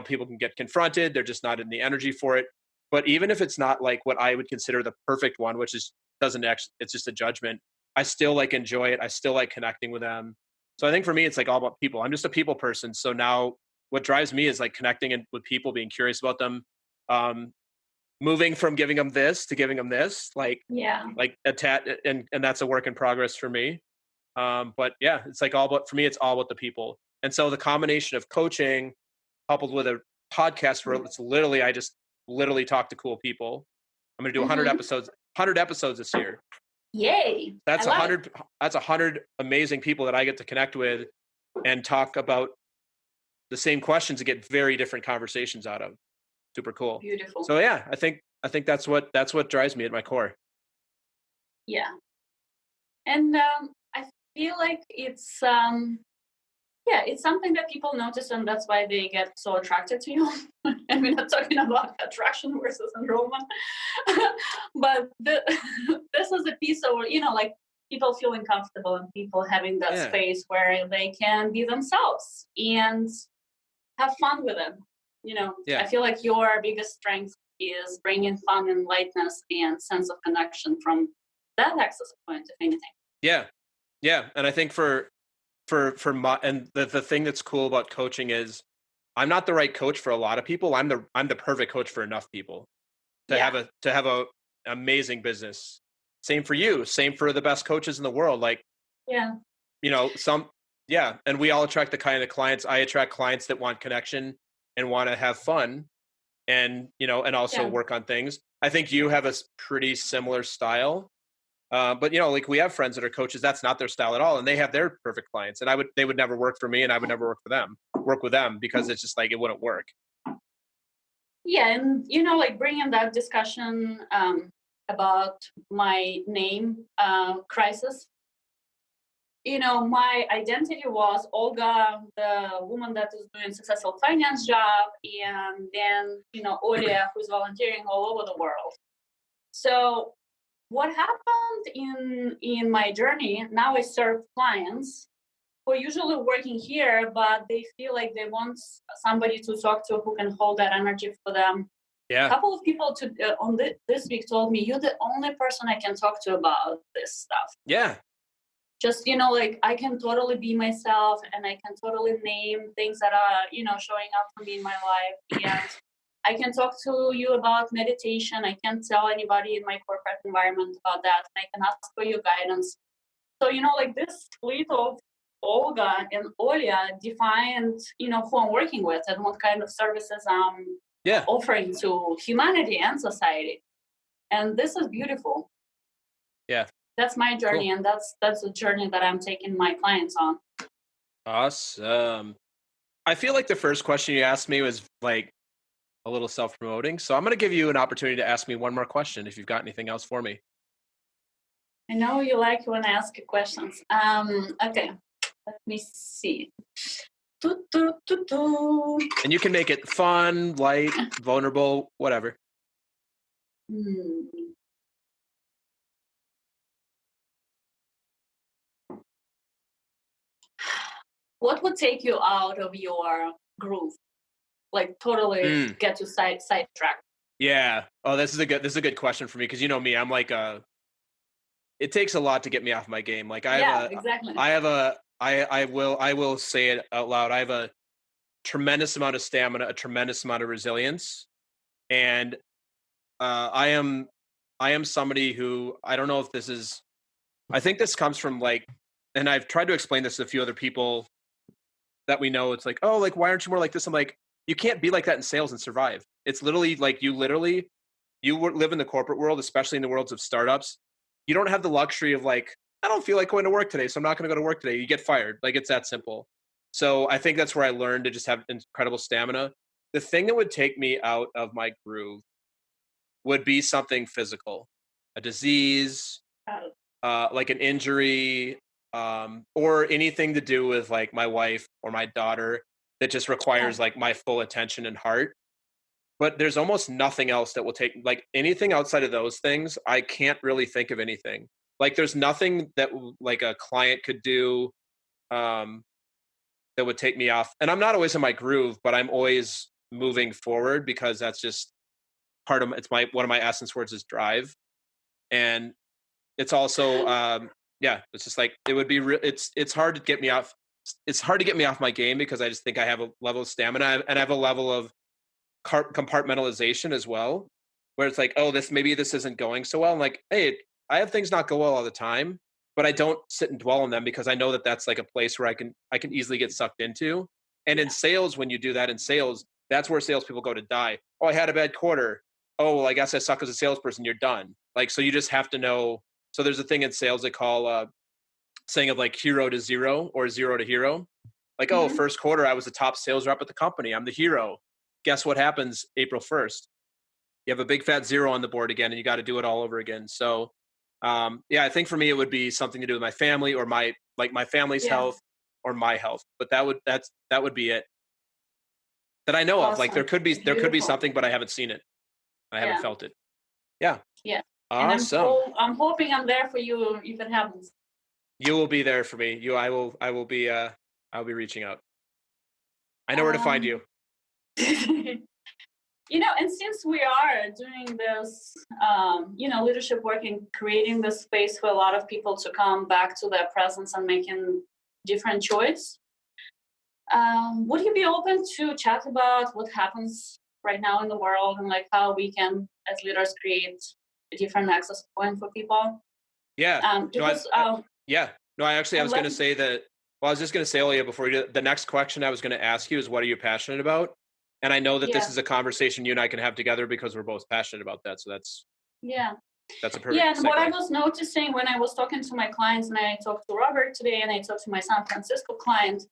people can get confronted. They're just not in the energy for it. But even if it's not like what I would consider the perfect one, which is it's just a judgment. I still like enjoy it. I still like connecting with them. So I think for me, it's like all about people. I'm just a people person. So now what drives me is like connecting with people, being curious about them, moving from giving them this to giving them this, like and that's a work in progress for me. But yeah, it's like for me, it's all about the people. And so the combination of coaching coupled with a podcast where it's I just literally talk to cool people. I'm going to do 100 episodes this year. Yay. That's 100 amazing people that I get to connect with and talk about the same questions and get very different conversations out of. Super cool. Beautiful. So yeah, I think that's what drives me at my core. Yeah. And I feel like it's it's something that people notice, and that's why they get so attracted to you. And we're not talking about attraction versus enrollment, but this is a piece of like people feeling comfortable and people having that space where they can be themselves and have fun with it. I feel like your biggest strength is bringing fun and lightness and sense of connection from that access point, if anything. Yeah. And I think for my, and the thing that's cool about coaching is I'm not the right coach for a lot of people. I'm the perfect coach for enough people to have a amazing business. Same for you. Same for the best coaches in the world. Like, and we all attract the kind of clients. I attract clients that want connection and want to have fun and, and also work on things. I think you have a pretty similar style. But like we have friends that are coaches, that's not their style at all. And they have their perfect clients and they would never work for me and I would never work with them because it's just like, it wouldn't work. Yeah. And, like bringing that discussion about my name crisis, my identity was Olga, the woman that is doing successful finance job. And then, Olya, who's volunteering all over the world. So what happened in my journey, now I serve clients who are usually working here, but they feel like they want somebody to talk to who can hold that energy for them. Yeah. A couple of people this week told me, you're the only person I can talk to about this stuff. Yeah. Just, like I can totally be myself and I can totally name things that are, showing up for me in my life. And I can talk to you about meditation. I can't tell anybody in my corporate environment about that. And I can ask for your guidance. So, like this split of Olga and Olya defined, who I'm working with and what kind of services I'm offering to humanity and society. And this is beautiful. Yeah. That's my journey. Cool. And that's the journey that I'm taking my clients on. Awesome. I feel like the first question you asked me was like a little self-promoting. So I'm going to give you an opportunity to ask me one more question if you've got anything else for me. I know you like when I ask you questions. Okay, let me see. And you can make it fun, light, vulnerable, whatever. What would take you out of your groove? Like totally get you sidetracked. Yeah. Oh, this is a good question for me because me, I'm like it takes a lot to get me off my game. Like exactly. I will say it out loud. I have a tremendous amount of stamina, a tremendous amount of resilience, and I am somebody who I don't know if this is. I think this comes from and I've tried to explain this to a few other people that we know. It's like, oh, like, why aren't you more like this? I'm like, you can't be like that in sales and survive. It's literally like you live in the corporate world, especially in the worlds of startups. You don't have the luxury of like, I don't feel like going to work today, so I'm not going to go to work today. You get fired. Like, it's that simple. So I think that's where I learned to just have incredible stamina. The thing that would take me out of my groove would be something physical, a disease, like an injury, or anything to do with like my wife or my daughter that just requires like my full attention and heart. But there's almost nothing else that will take, like, anything outside of those things. I can't really think of anything. Like, there's nothing that like a client could do um, that would take me off. And I'm not always in my groove, but I'm always moving forward because that's just part of it's my one of my essence words is drive. And it's also yeah, it's just like it would be it's hard to get me off. It's hard to get me off my game because I just think I have a level of stamina and I have a level of compartmentalization as well, where it's like, oh, maybe this isn't going so well. I'm like, hey, I have things not go well all the time, but I don't sit and dwell on them because I know that that's like a place where I can easily get sucked into. And in sales, when you do that in sales, that's where salespeople go to die. Oh, I had a bad quarter. Oh, well, I guess I suck as a salesperson. You're done. Like, so you just have to know. So there's a thing in sales they call saying of like hero to zero or zero to hero. Like, oh, first quarter, I was the top sales rep at the company. I'm the hero. Guess what happens April 1st? You have a big fat zero on the board again, and you got to do it all over again. So, yeah, I think for me, it would be something to do with my family or my family's health or my health. But that would be it that I know of. Like there could be something, but I haven't seen it. I haven't felt it. Yeah. Yeah. Awesome. And I'm hoping I'm there for you if it happens. You will be there for me. I'll be reaching out. I know where to find you. And since we are doing this, leadership work and creating this space for a lot of people to come back to their presence and making different choice, would you be open to chat about what happens right now in the world and like how we can, as leaders, create a different access point for people? Yeah. No, I was going to say that. Well, I was just going to say, Olya, before you do, the next question I was going to ask you is, what are you passionate about? And I know that this is a conversation you and I can have together because we're both passionate about that. So that's a perfect. Yeah, and what I was noticing when I was talking to my clients, and I talked to Robert today, and I talked to my San Francisco client,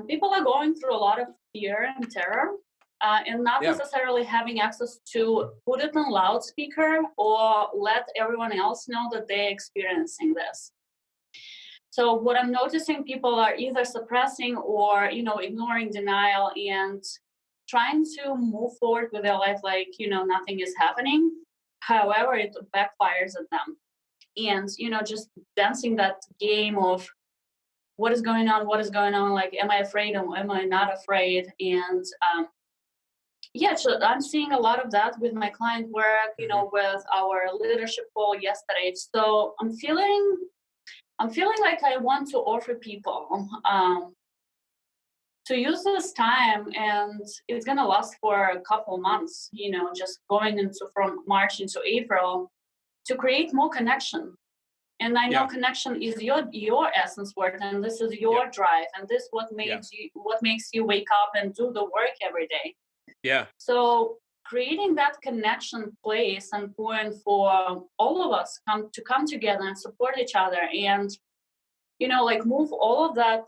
people are going through a lot of fear and terror, and not necessarily having access to put it on loudspeaker or let everyone else know that they're experiencing this. So what I'm noticing, people are either suppressing or, ignoring denial and trying to move forward with their life like, nothing is happening. However, it backfires at them. And, just dancing that game of what is going on, like, am I afraid or am I not afraid? And so I'm seeing a lot of that with my client work, with our leadership call yesterday. So I'm feeling like I want to offer people to use this time, and it's going to last for a couple months, just going into from March into April, to create more connection. And I know connection is your essence word, and this is your drive, and this what makes you wake up and do the work every day. Yeah. So creating that connection place and point for all of us to come together and support each other, and move all of that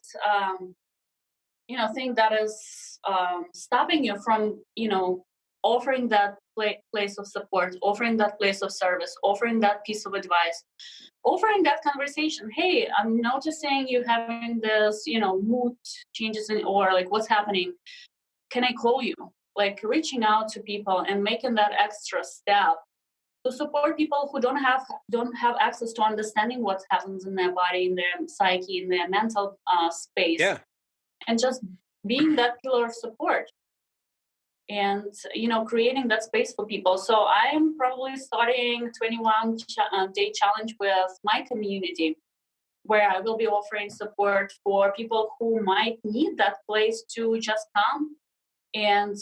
thing that is stopping you from offering that place of support, offering that place of service, offering that piece of advice, offering that conversation. Hey, I'm noticing you having this mood changes or like what's happening, can I call you? Like reaching out to people and making that extra step to support people who don't have access to understanding what happens in their body, in their psyche, in their mental space. Yeah. And just being that pillar of support and creating that space for people. So I'm probably starting 21-day challenge with my community, where I will be offering support for people who might need that place to just come and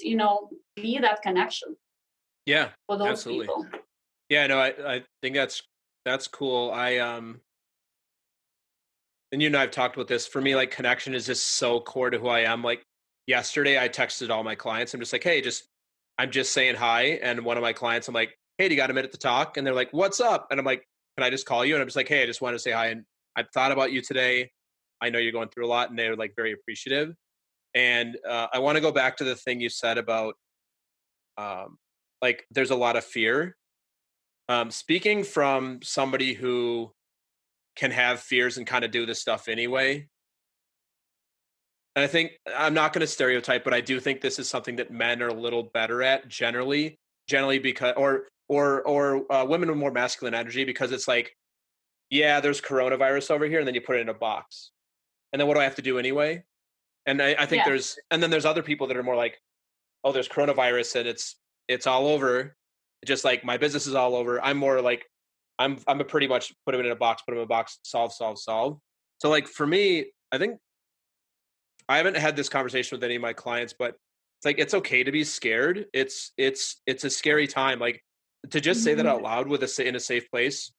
be that connection. Yeah, for those absolutely. people. Yeah, no, I think that's cool. and you and I have talked about this. For me, like connection is just so core to who I am. Like yesterday, I texted all my clients. I'm just like, hey, I'm just saying hi. And one of my clients, I'm like, hey, do you got a minute to talk? And they're like, what's up? And I'm like, can I just call you? And I'm just like, hey, I just wanted to say hi. And I thought about you today. I know you're going through a lot, and they're like very appreciative. And I want to go back to the thing you said about like there's a lot of fear. Speaking from somebody who can have fears and kind of do this stuff anyway. And I think I'm not going to stereotype, but I do think this is something that men are a little better at generally because, or women with more masculine energy, because it's like, yeah, there's coronavirus over here, and then you put it in a box, and then what do I have to do anyway? And I think and then there's other people that are more like, oh, there's coronavirus and it's all over. Just like my business is all over. I'm more like, I'm a pretty much put them in a box, solve. So like for me, I think I haven't had this conversation with any of my clients, but it's like, it's okay to be scared. It's a scary time. Like to just say that out loud in a safe place,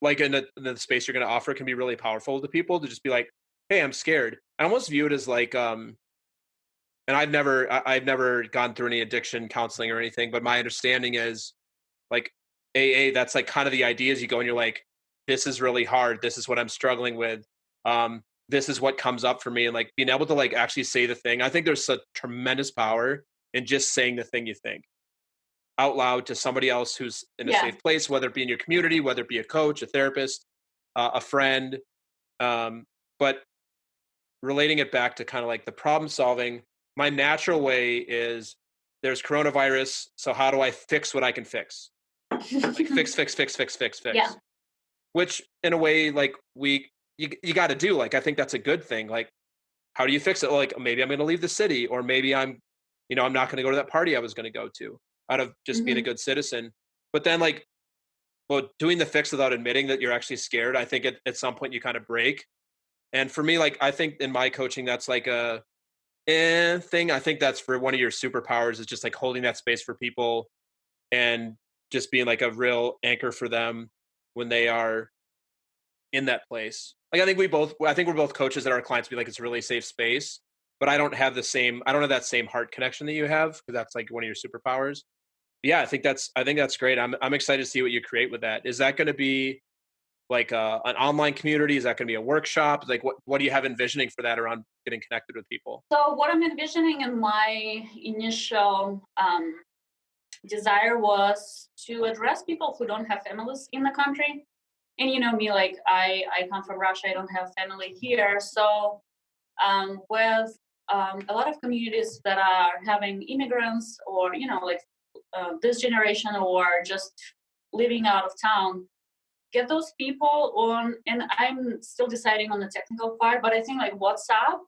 like in the space you're going to offer, can be really powerful to people to just be like, hey, I'm scared. I almost view it as like, and I've never gone through any addiction counseling or anything, but my understanding is like AA, that's like kind of the idea is you go and you're like, this is really hard. This is what I'm struggling with. This is what comes up for me. And like being able to like actually say the thing. I think there's such tremendous power in just saying the thing you think out loud to somebody else who's in a safe place, whether it be in your community, whether it be a coach, a therapist, a friend. But relating it back to kind of like the problem solving, my natural way is there's coronavirus. So how do I fix what I can fix? Like fix. Yeah. Which in a way, like you got to do. Like I think that's a good thing. Like how do you fix it? Like maybe I'm going to leave the city, or maybe I'm not going to go to that party I was going to go to out of just being a good citizen. But then like, well, doing the fix without admitting that you're actually scared, I think at some point you kind of break. And for me, like I think in my coaching, that's like a thing. I think that's for one of your superpowers is just like holding that space for people and just being like a real anchor for them when they are in that place. Like I think we're both coaches that our clients be like, it's a really safe space, but I don't have that same heart connection that you have, because that's like one of your superpowers. But yeah, I think that's great. I'm excited to see what you create with that. Is that going to be like an online community? Is that going to be a workshop? Like what do you have envisioning for that around getting connected with people? So what I'm envisioning in my initial desire was to address people who don't have families in the country. And you know me, like I come from Russia, I don't have family here. So with a lot of communities that are having immigrants or, like this generation or just living out of town, get those people on, and I'm still deciding on the technical part, but I think like WhatsApp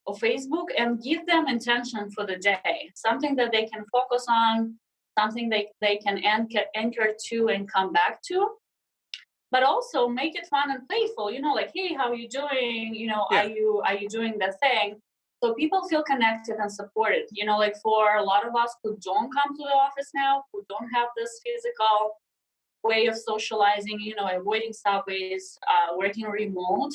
or Facebook, and give them intention for the day, something that they can focus on, something they can anchor to and come back to. But also make it fun and playful, like, hey, how are you doing? Are you doing the thing? So people feel connected and supported. Like for a lot of us who don't come to the office now, who don't have this physical way of socializing, avoiding subways, working remote.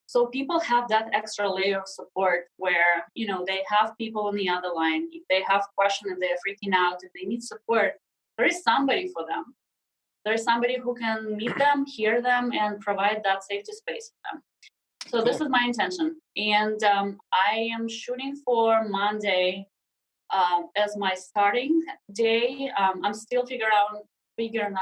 So people have that extra layer of support where, they have people on the other line. If they have questions, if they're freaking out, if they need support, there is somebody for them. There's somebody who can meet them, hear them, and provide that safety space for them. So This is my intention. And I am shooting for Monday as my starting day. I'm still figuring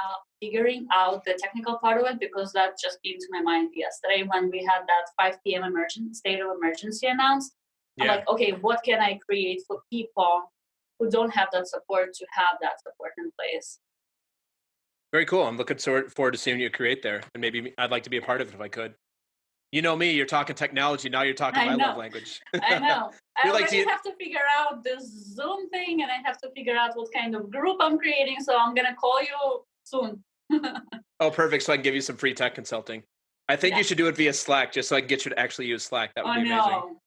out the technical part of it, because that just came to my mind yesterday when we had that 5 p.m. state of emergency announced. I'm like, okay, what can I create for people who don't have that support to have that support in place? Very cool. I'm looking forward to seeing what you create there. And maybe I'd like to be a part of it if I could. You know me, you're talking technology. Now you're talking my love language. I know. I already have to figure out this Zoom thing, and I have to figure out what kind of group I'm creating. So I'm going to call you soon. Oh, perfect. So I can give you some free tech consulting. I think you should do it via Slack, just so I can get you to actually use Slack. That would be amazing.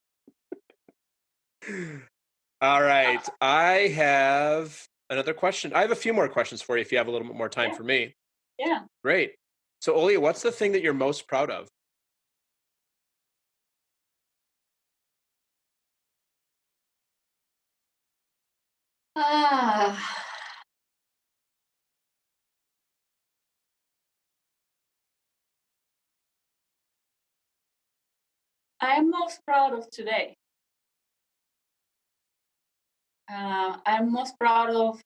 All right. I have another question. I have a few more questions for you if you have a little bit more time for me. Yeah. Great. So Olya, what's the thing that you're most proud of? Ah, I am most proud of today. I'm most proud of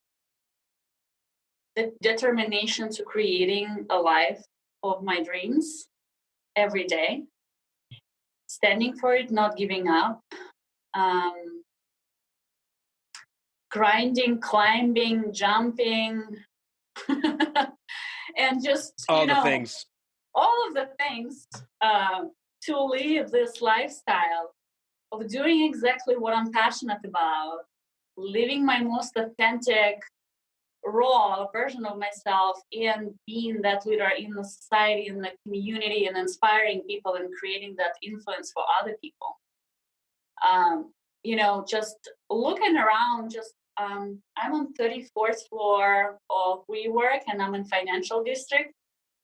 the determination to creating a life of my dreams every day, standing for it, not giving up, um, grinding, climbing, jumping, and just, all the things. All of the things to live this lifestyle of doing exactly what I'm passionate about, living my most authentic, raw version of myself, and being that leader in the society, in the community, and inspiring people and creating that influence for other people. Just looking around, I'm on 34th floor of WeWork, and I'm in financial district.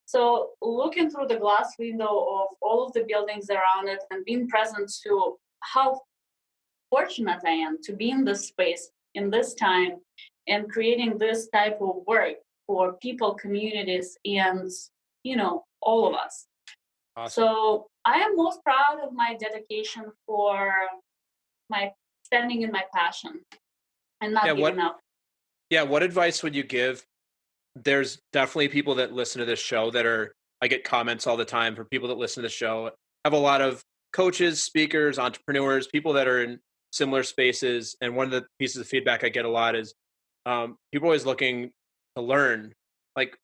So looking through the glass window of all of the buildings around it and being present to how fortunate I am to be in this space in this time and creating this type of work for people, communities, and all of us. Awesome. So I am most proud of my dedication for my standing in my passion and not giving up. Yeah, what advice would you give? There's definitely people that listen to this show I get comments all the time from people that listen to the show. Have a lot of coaches, speakers, entrepreneurs, people that are in similar spaces. And one of the pieces of feedback I get a lot is people are always looking to learn, like,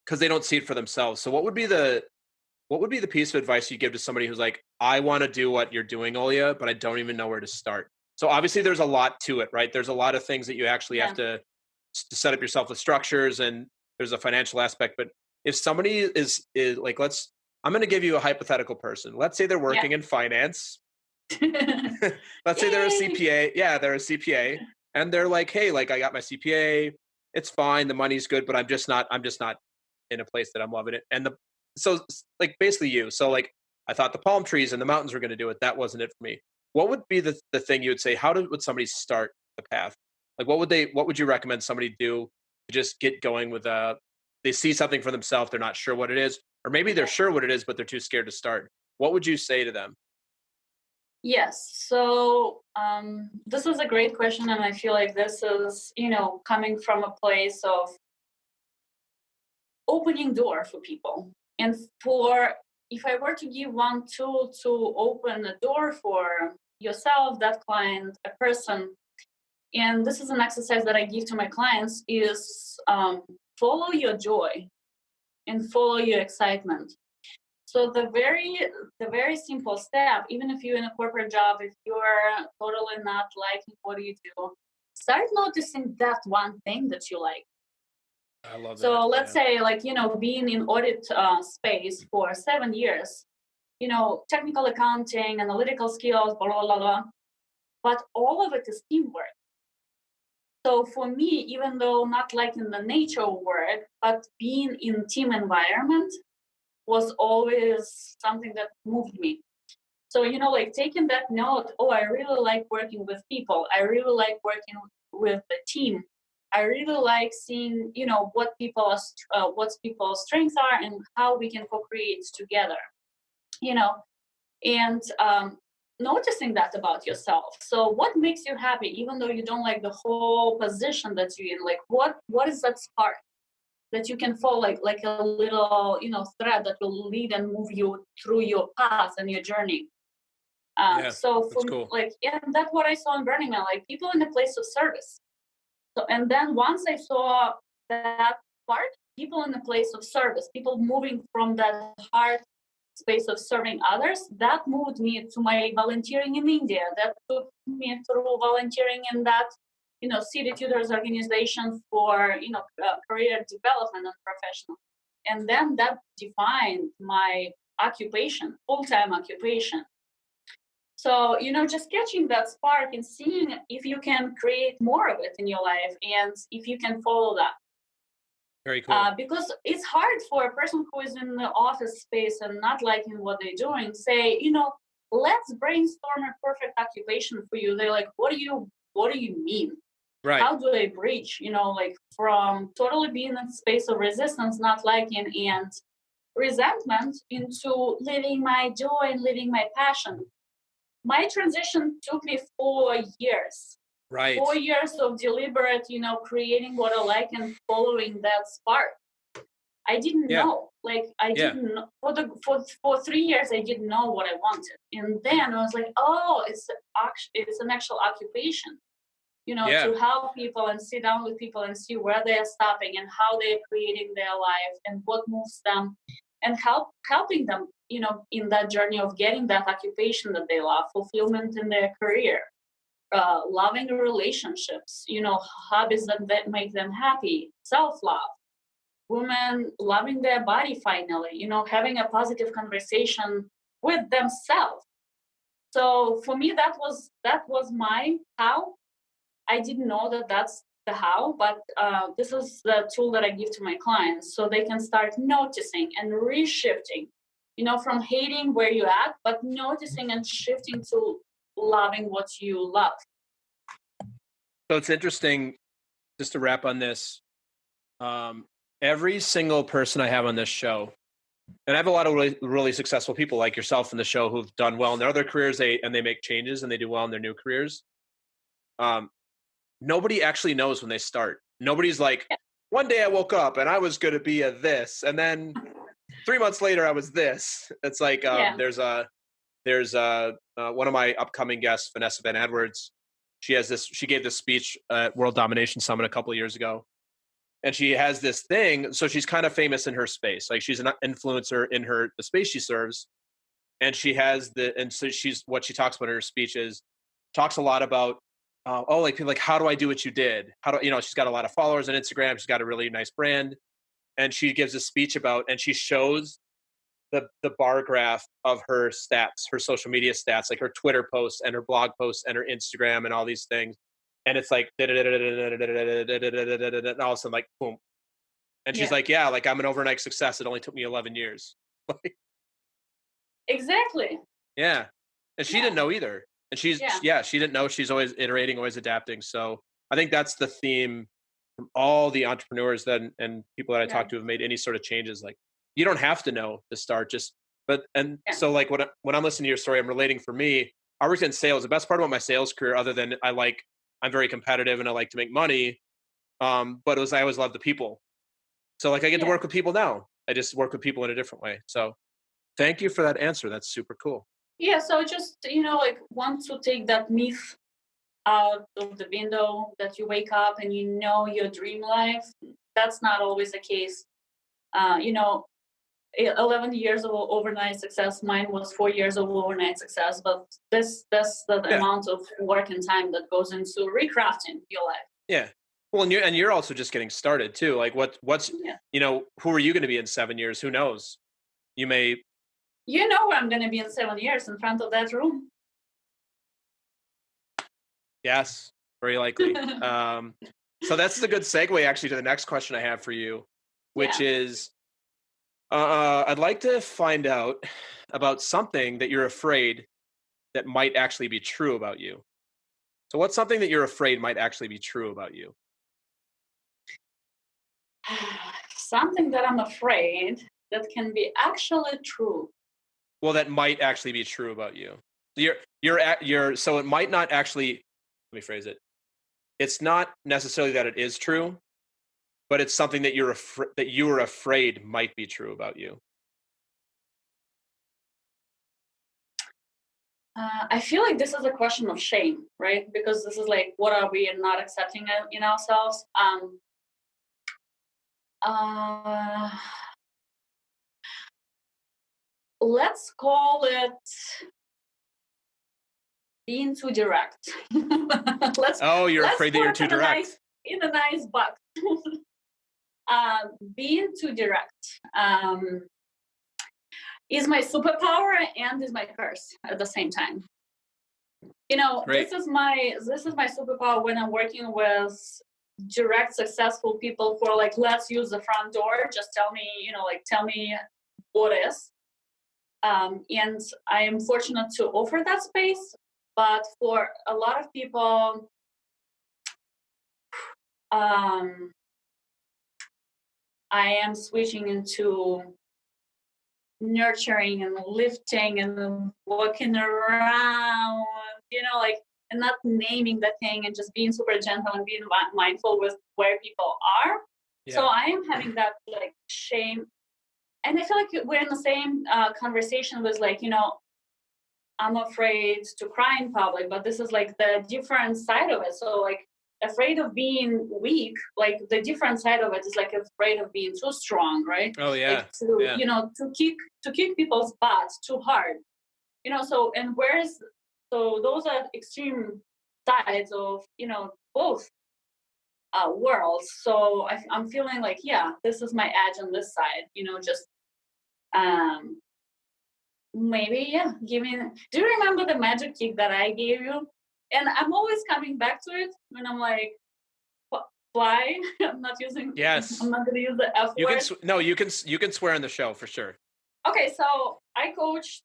because they don't see it for themselves. So what would be the piece of advice you give to somebody who's like, I want to do what you're doing, Olya, but I don't even know where to start? So obviously there's a lot to it, right? There's a lot of things that you actually have to set up yourself with structures, and there's a financial aspect. But if somebody is like, I'm going to give you a hypothetical person. Let's say they're working in finance. Let's say they're a CPA. Yeah, they're a CPA, and they're like, hey, like I got my CPA. It's fine. The money's good, but I'm just not in a place that I'm loving it. And so like basically you. So like I thought the palm trees and the mountains were going to do it. That wasn't it for me. What would be the thing you would say? Would somebody start the path? Like what would you recommend somebody do to just get going with they see something for themselves, they're not sure what it is, or maybe they're sure what it is, but they're too scared to start. What would you say to them? Yes. So this is a great question. And I feel like this is, coming from a place of opening door for people. And if I were to give one tool to open a door for yourself, that client, a person, and this is an exercise that I give to my clients, is follow your joy and follow your excitement. So the very simple step, even if you're in a corporate job, if you're totally not liking what you do, start noticing that one thing that you like. I love that. So let's say, like, being in audit space for 7 years, technical accounting, analytical skills, blah, blah, blah, blah. But all of it is teamwork. So for me, even though not liking the nature of work, but being in team environment was always something that moved me. So, like taking that note, I really like working with people. I really like working with the team. I really like seeing, what people's strengths are and how we can co-create together, and noticing that about yourself. So what makes you happy, even though you don't like the whole position that you're in? Like, what is that spark that you can follow, like a little, thread that will lead and move you through your path and your journey? So for cool. and that's what I saw in Burning Man, like people in a place of service. So, and then once I saw that part, people in a place of service, people moving from that hard space of serving others, that moved me to my volunteering in India. That took me through volunteering in that, City Tutors organization for, career development and professional. And then that defined my occupation, full-time occupation. So, just catching that spark and seeing if you can create more of it in your life and if you can follow that. Very cool. Because it's hard for a person who is in the office space and not liking what they're doing, say, let's brainstorm a perfect occupation for you. They're like, what do you mean? Right. How do I bridge, like from totally being in a space of resistance, not liking, and resentment into living my joy and living my passion. My transition took me 4 years. Right. 4 years of deliberate, creating what I like and following that spark. I didn't know. I didn't know for 3 years. I didn't know what I wanted, and then I was like, oh, it's an actual occupation. To help people and sit down with people and see where they are stopping and how they are creating their life and what moves them, and helping them, in that journey of getting that occupation that they love, fulfillment in their career, loving relationships, hobbies that make them happy, self-love, women loving their body finally, having a positive conversation with themselves. So for me, that was my how. I didn't know that that's the how, but this is the tool that I give to my clients so they can start noticing and reshifting, from hating where you're at, but noticing and shifting to loving what you love. So it's interesting, just to wrap on this, every single person I have on this show, and I have a lot of really, really successful people like yourself in the show who've done well in their other careers, they make changes and they do well in their new careers. Nobody actually knows when they start. Nobody's like, one day I woke up and I was going to be a this, and then 3 months later I was this. It's like there's one of my upcoming guests, Vanessa Van Edwards. She gave this speech at World Domination Summit a couple of years ago, and she has this thing. So she's kind of famous in her space, like she's an influencer in the space she serves, and so what she talks about in her speech is talks a lot about. Like people like, how do I do what you did? She's got a lot of followers on Instagram. She's got a really nice brand. And she gives a speech and she shows the bar graph of her stats, her social media stats, like her Twitter posts and her blog posts and her Instagram and all these things. And it's like, and all of a sudden, like, boom. And she's like, yeah, like I'm an overnight success. It only took me 11 years. Exactly. Yeah. And she didn't know either. And she didn't know. She's always iterating, always adapting. So I think that's the theme from all the entrepreneurs and people that I talk to have made any sort of changes. Like, you don't have to know to start, so like when I'm listening to your story, I'm relating. For me, I worked in sales. The best part about my sales career, other than I'm very competitive and I like to make money. But I always loved the people. So like I get to work with people now. I just work with people in a different way. So thank you for that answer. That's super cool. Yeah, so just, want to take that myth out of the window that you wake up and your dream life. That's not always the case. 11 years of overnight success. Mine was 4 years of overnight success. But that's the amount of work and time that goes into recrafting your life. Yeah. Well, and you're also just getting started too. Like what's who are you going to be in 7 years? Who knows? You may. You know where I'm going to be in 7 years, in front of that room. Yes, very likely. So that's a good segue actually to the next question I have for you, which is, I'd like to find out about something that you're afraid that might actually be true about you. So what's something that you're afraid might actually be true about you? Something that I'm afraid that can be actually true. Well, that might actually be true about you. So it might not actually, let me phrase it. It's not necessarily that it is true, but it's something that you are afraid might be true about you. I feel like this is a question of shame, right? Because this is like, what are we not accepting in ourselves? Let's call it being too direct. You're afraid that you're too direct. In a nice box. Being too direct is my superpower and is my curse at the same time. This is my superpower when I'm working with direct, successful people who are like, let's use the front door. Just tell me, tell me what is. And I am fortunate to offer that space. But for a lot of people, I am switching into nurturing and lifting and walking around, like, and not naming the thing and just being super gentle and being mindful with where people are. Yeah. So I am having that like shame. And I feel like we're in the same conversation with like, I'm afraid to cry in public, but this is like the different side of it. So like afraid of being weak, like the different side of it is like afraid of being too strong, right? Oh yeah. Like to kick people's butts too hard. So and so those are extreme sides of, both worlds. So I'm feeling like, yeah, this is my edge on this side, just maybe, yeah, do you remember the magic kick that I gave you? And I'm always coming back to it when I'm like, fly. I'm not going to use the F word. You can swear on the show for sure. Okay, so I coached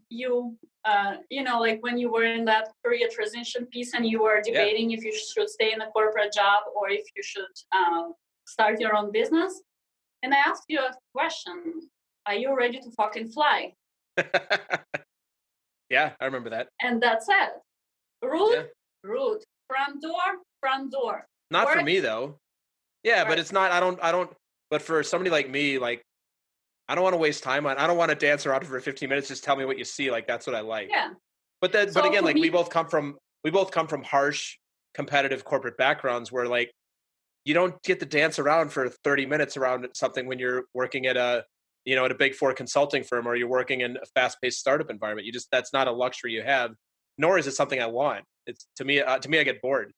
you, like when you were in that career transition piece and you were debating if you should stay in a corporate job or if you should start your own business. And I asked you a question. Are you ready to fucking fly? Yeah, I remember that. And that's it. Rude. Front door. Not for me though. Yeah, right. But it's not, I don't, but for somebody like me, like, I don't want to waste time on, I don't want to dance around for 15 minutes. Just tell me what you see. Like, that's what I like. Yeah. But again, like we both come from harsh competitive corporate backgrounds where like, you don't get to dance around for 30 minutes around something when you're working at at a big 4 consulting firm or you're working in a fast-paced startup environment. That's not a luxury you have, nor is it something I want. It's to me, I get bored.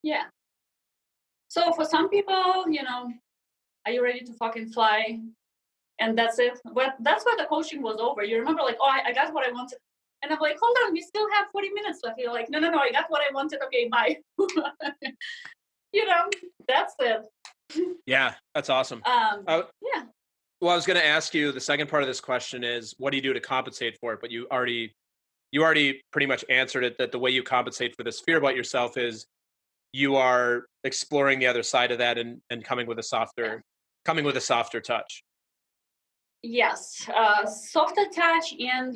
Yeah. So for some people, are you ready to fucking fly? And that's it. But that's why the coaching was over. You remember, like, oh, I got what I wanted. And I'm like, hold on, we still have 40 minutes left. You're like, no, I got what I wanted. Okay, bye. That's it. Yeah, that's awesome. Yeah. Well, I was going to ask you, the second part of this question is, what do you do to compensate for it? But you already pretty much answered it, that the way you compensate for this fear about yourself is you are exploring the other side of that and coming with a softer touch. Yes, softer touch, and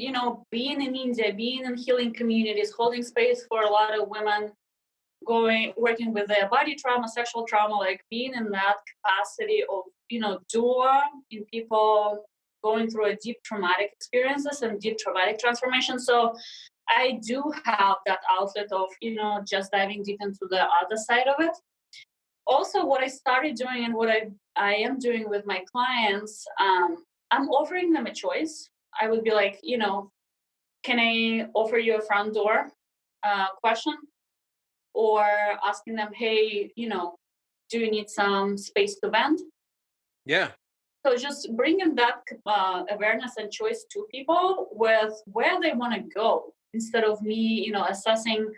being in India, being in healing communities, holding space for a lot of women, working with their body trauma, sexual trauma, like being in that capacity of doer in people going through a deep traumatic experiences and deep traumatic transformation. So I do have that outlet of just diving deep into the other side of it. Also, what I started doing and what I am doing with my clients, I'm offering them a choice. I would be like, can I offer you a front door question? Or asking them, hey, do you need some space to vent? Yeah. So just bringing that awareness and choice to people with where they want to go, instead of me, assessing,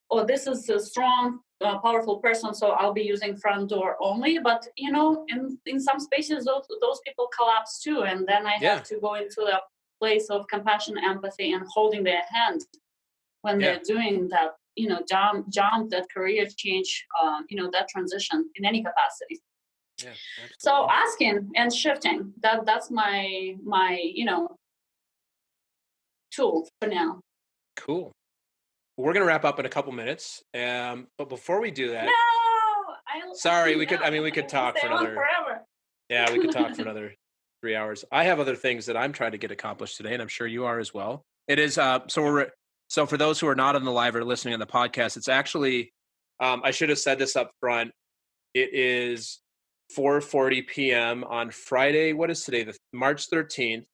oh, this is a strong, powerful person, so I'll be using front door only. But in some spaces, those people collapse too, and then I have to go into the place of compassion, empathy, and holding their hand when they're doing that. Jump that career change, that transition in any capacity. Yeah, absolutely. So asking and shifting, that's my tool for now. Cool. We're gonna wrap up in a couple minutes, but before we do that, sorry, we could talk for another forever. Yeah, we could talk for another 3 hours. I have other things that I'm trying to get accomplished today, and I'm sure you are as well. It is so for those who are not on the live or listening on the podcast, it's actually, I should have said this up front. It is 4:40 p.m. on Friday. What is today? March 13th,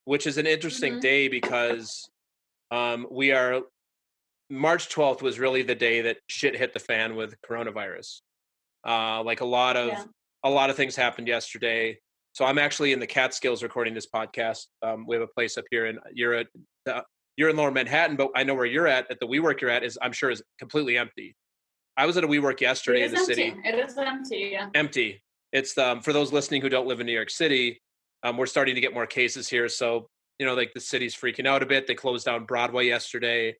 which is an interesting day because March 12th was really the day that shit hit the fan with coronavirus. Like a lot of things happened yesterday. So I'm actually in the Catskills recording this podcast. We have a place up here, and you're in Lower Manhattan, but I know where you're at the WeWork you're at I'm sure is completely empty. I was at a WeWork yesterday in the city. It is empty, yeah. Empty. It's for those listening who don't live in New York City, we're starting to get more cases here. So, like the city's freaking out a bit. They closed down Broadway yesterday.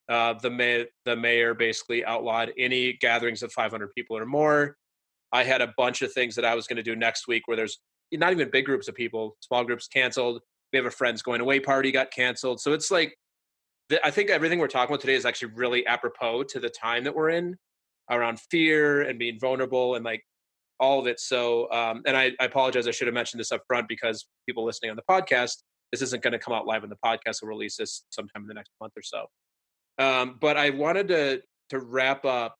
the mayor basically outlawed any gatherings of 500 people or more. I had a bunch of things that I was going to do next week where there's not even big groups of people, small groups canceled. We have a friend's going away party got canceled. So it's like, I think everything we're talking about today is actually really apropos to the time that we're in around fear and being vulnerable and like all of it. So, and I apologize. I should have mentioned this up front because people listening on the podcast, this isn't going to come out live on the podcast. We'll release this sometime in the next month or so. But I wanted to wrap up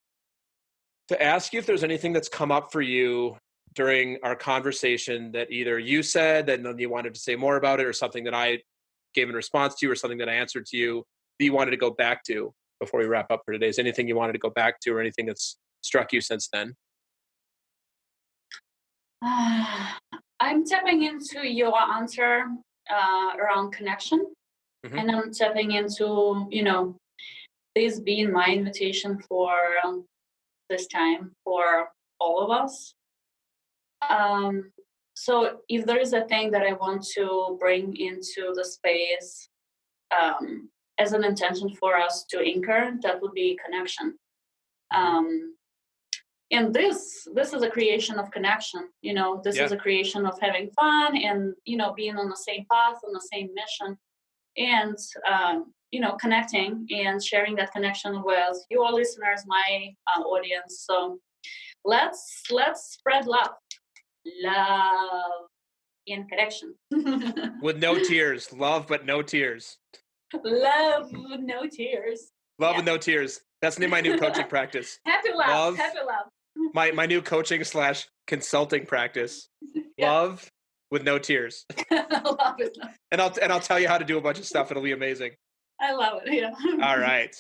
to ask you if there's anything that's come up for you during our conversation that either you said that you wanted to say more about it, or something that I gave in response to you, or something that I answered to you that you wanted to go back to before we wrap up for today. Is anything you wanted to go back to, or anything that's struck you since then? I'm tapping into your answer around connection, and I'm tapping into, this being my invitation for this time for all of us. So if there is a thing that I want to bring into the space as an intention for us to anchor, that would be connection. And this is a creation of connection. This is a creation of having fun and, being on the same path, on the same mission, and, connecting and sharing that connection with your listeners, my audience. So let's spread love and connection. With no tears. Love, but no tears. Love with no tears. Love with no tears. That's the name of my new coaching practice. Happy love. Happy love. My new coaching / consulting practice. Love with no tears. Love it. And I'll tell you how to do a bunch of stuff. It'll be amazing. I love it. Yeah. All right.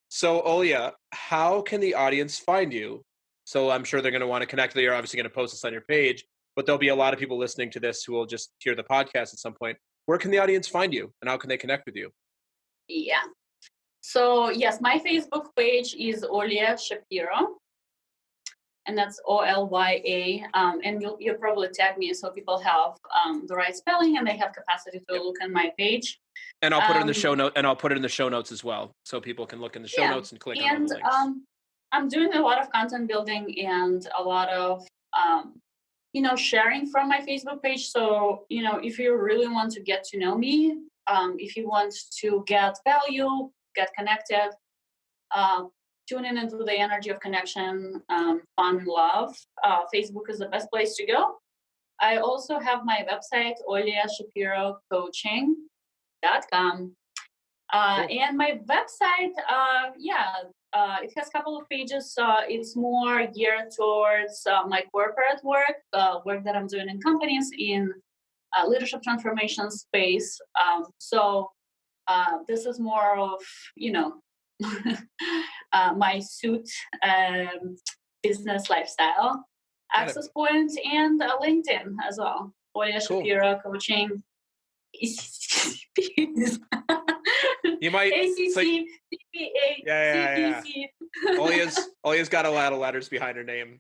So Olya, how can the audience find you? So I'm sure they're going to want to connect with you. You're obviously going to post this on your page, but there'll be a lot of people listening to this who will just hear the podcast at some point. Where can the audience find you, and how can they connect with you? Yeah. So yes, my Facebook page is Olya Shapiro, and that's Olya. And you'll probably tag me so people have the right spelling and they have capacity to look on my page. And I'll put it in the show note, and I'll put it in the show notes as well, so people can look in the show notes and click on the links. I'm doing a lot of content building and a lot of sharing from my Facebook page. So if you really want to get to know me, if you want to get value, get connected, tune in into the energy of connection, fun, and love, Facebook is the best place to go. I also have my website, OlyaShapiroCoaching.com. And my website, it has a couple of pages. It's more geared towards my corporate work that I'm doing in companies in leadership transformation space. So this is more of, my suit business lifestyle access point, and LinkedIn as well. Olya Shapiro Coaching. You might ACC, like, CPA, CPC. Olya's got a lot of letters behind her name.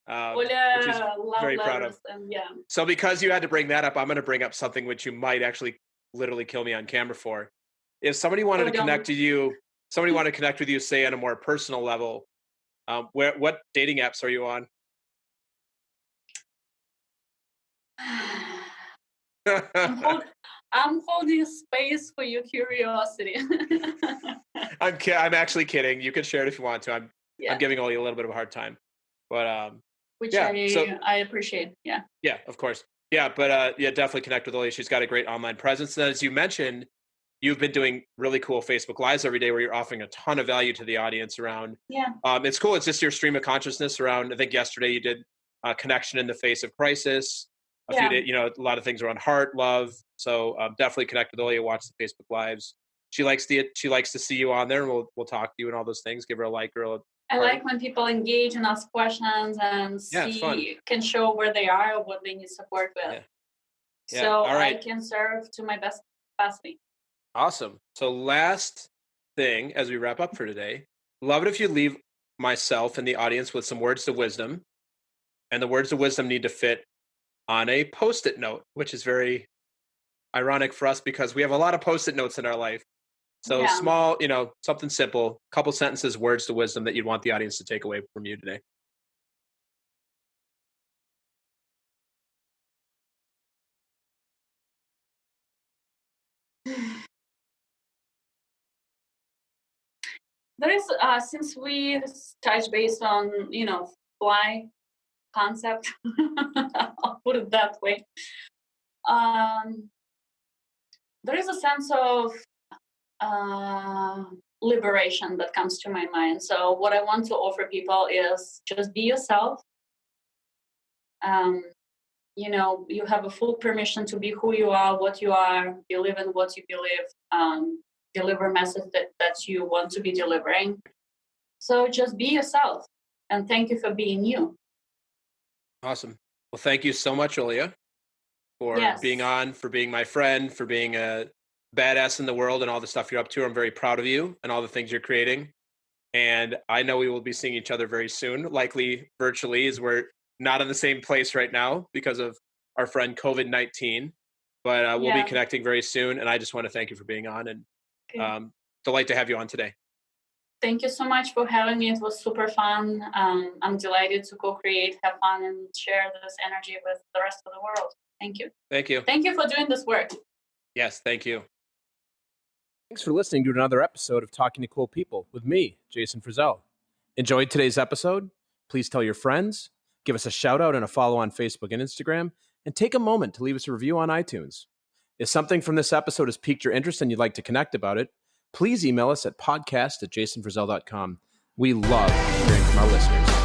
Olya, which is very proud of. And, So because you had to bring that up, I'm going to bring up something which you might actually literally kill me on camera for. If somebody wanted to connect to you, somebody wanted to connect with you, say on a more personal level, what dating apps are you on? I'm holding space for your curiosity. I'm actually kidding. You can share it if you want to. I'm giving Olya a little bit of a hard time, but which I appreciate. Yeah, of course. Yeah, but definitely connect with Olya. She's got a great online presence. And as you mentioned, you've been doing really cool Facebook Lives every day where you're offering a ton of value to the audience around. Yeah. It's cool. It's just your stream of consciousness around. I think yesterday you did connection in the face of crisis. A lot of things around heart, love. So definitely connect with Olya. Watch the Facebook Lives. She likes to see you on there, and we'll talk to you and all those things. Give her a like, girl. I like when people engage and ask questions and can show where they are or what they need support with. Yeah. So I can serve to my best capacity. Awesome. So last thing, as we wrap up for today, love it if you leave myself and the audience with some words of wisdom, and the words of wisdom need to fit on a Post-it note, which is very ironic for us because we have a lot of Post-it notes in our life. So small, something simple, couple sentences, words to wisdom that you'd want the audience to take away from you today. There is, since we touched based on, fly concept, I'll put it that way. There is a sense of liberation that comes to my mind. So what I want to offer people is just be yourself. You have a full permission to be who you are, what you are, believe in what you believe, deliver message that you want to be delivering. So just be yourself, and thank you for being you. Awesome. Well, thank you so much, Olya, for being on, for being my friend, for being a badass in the world and all the stuff you're up to. I'm very proud of you and all the things you're creating. And I know we will be seeing each other very soon, likely virtually, as we're not in the same place right now because of our friend COVID-19. But we'll be connecting very soon. And I just want to thank you for being on, and delight to have you on today. Thank you so much for having me. It was super fun. I'm delighted to co-create, have fun, and share this energy with the rest of the world. Thank you. Thank you. Thank you for doing this work. Yes, thank you. Thanks for listening to another episode of Talking to Cool People with me, Jason Frizzell. Enjoyed today's episode? Please tell your friends, give us a shout out and a follow on Facebook and Instagram, and take a moment to leave us a review on iTunes. If something from this episode has piqued your interest and you'd like to connect about it, please email us at podcast@jasonfrizzell.com. We love hearing from our listeners.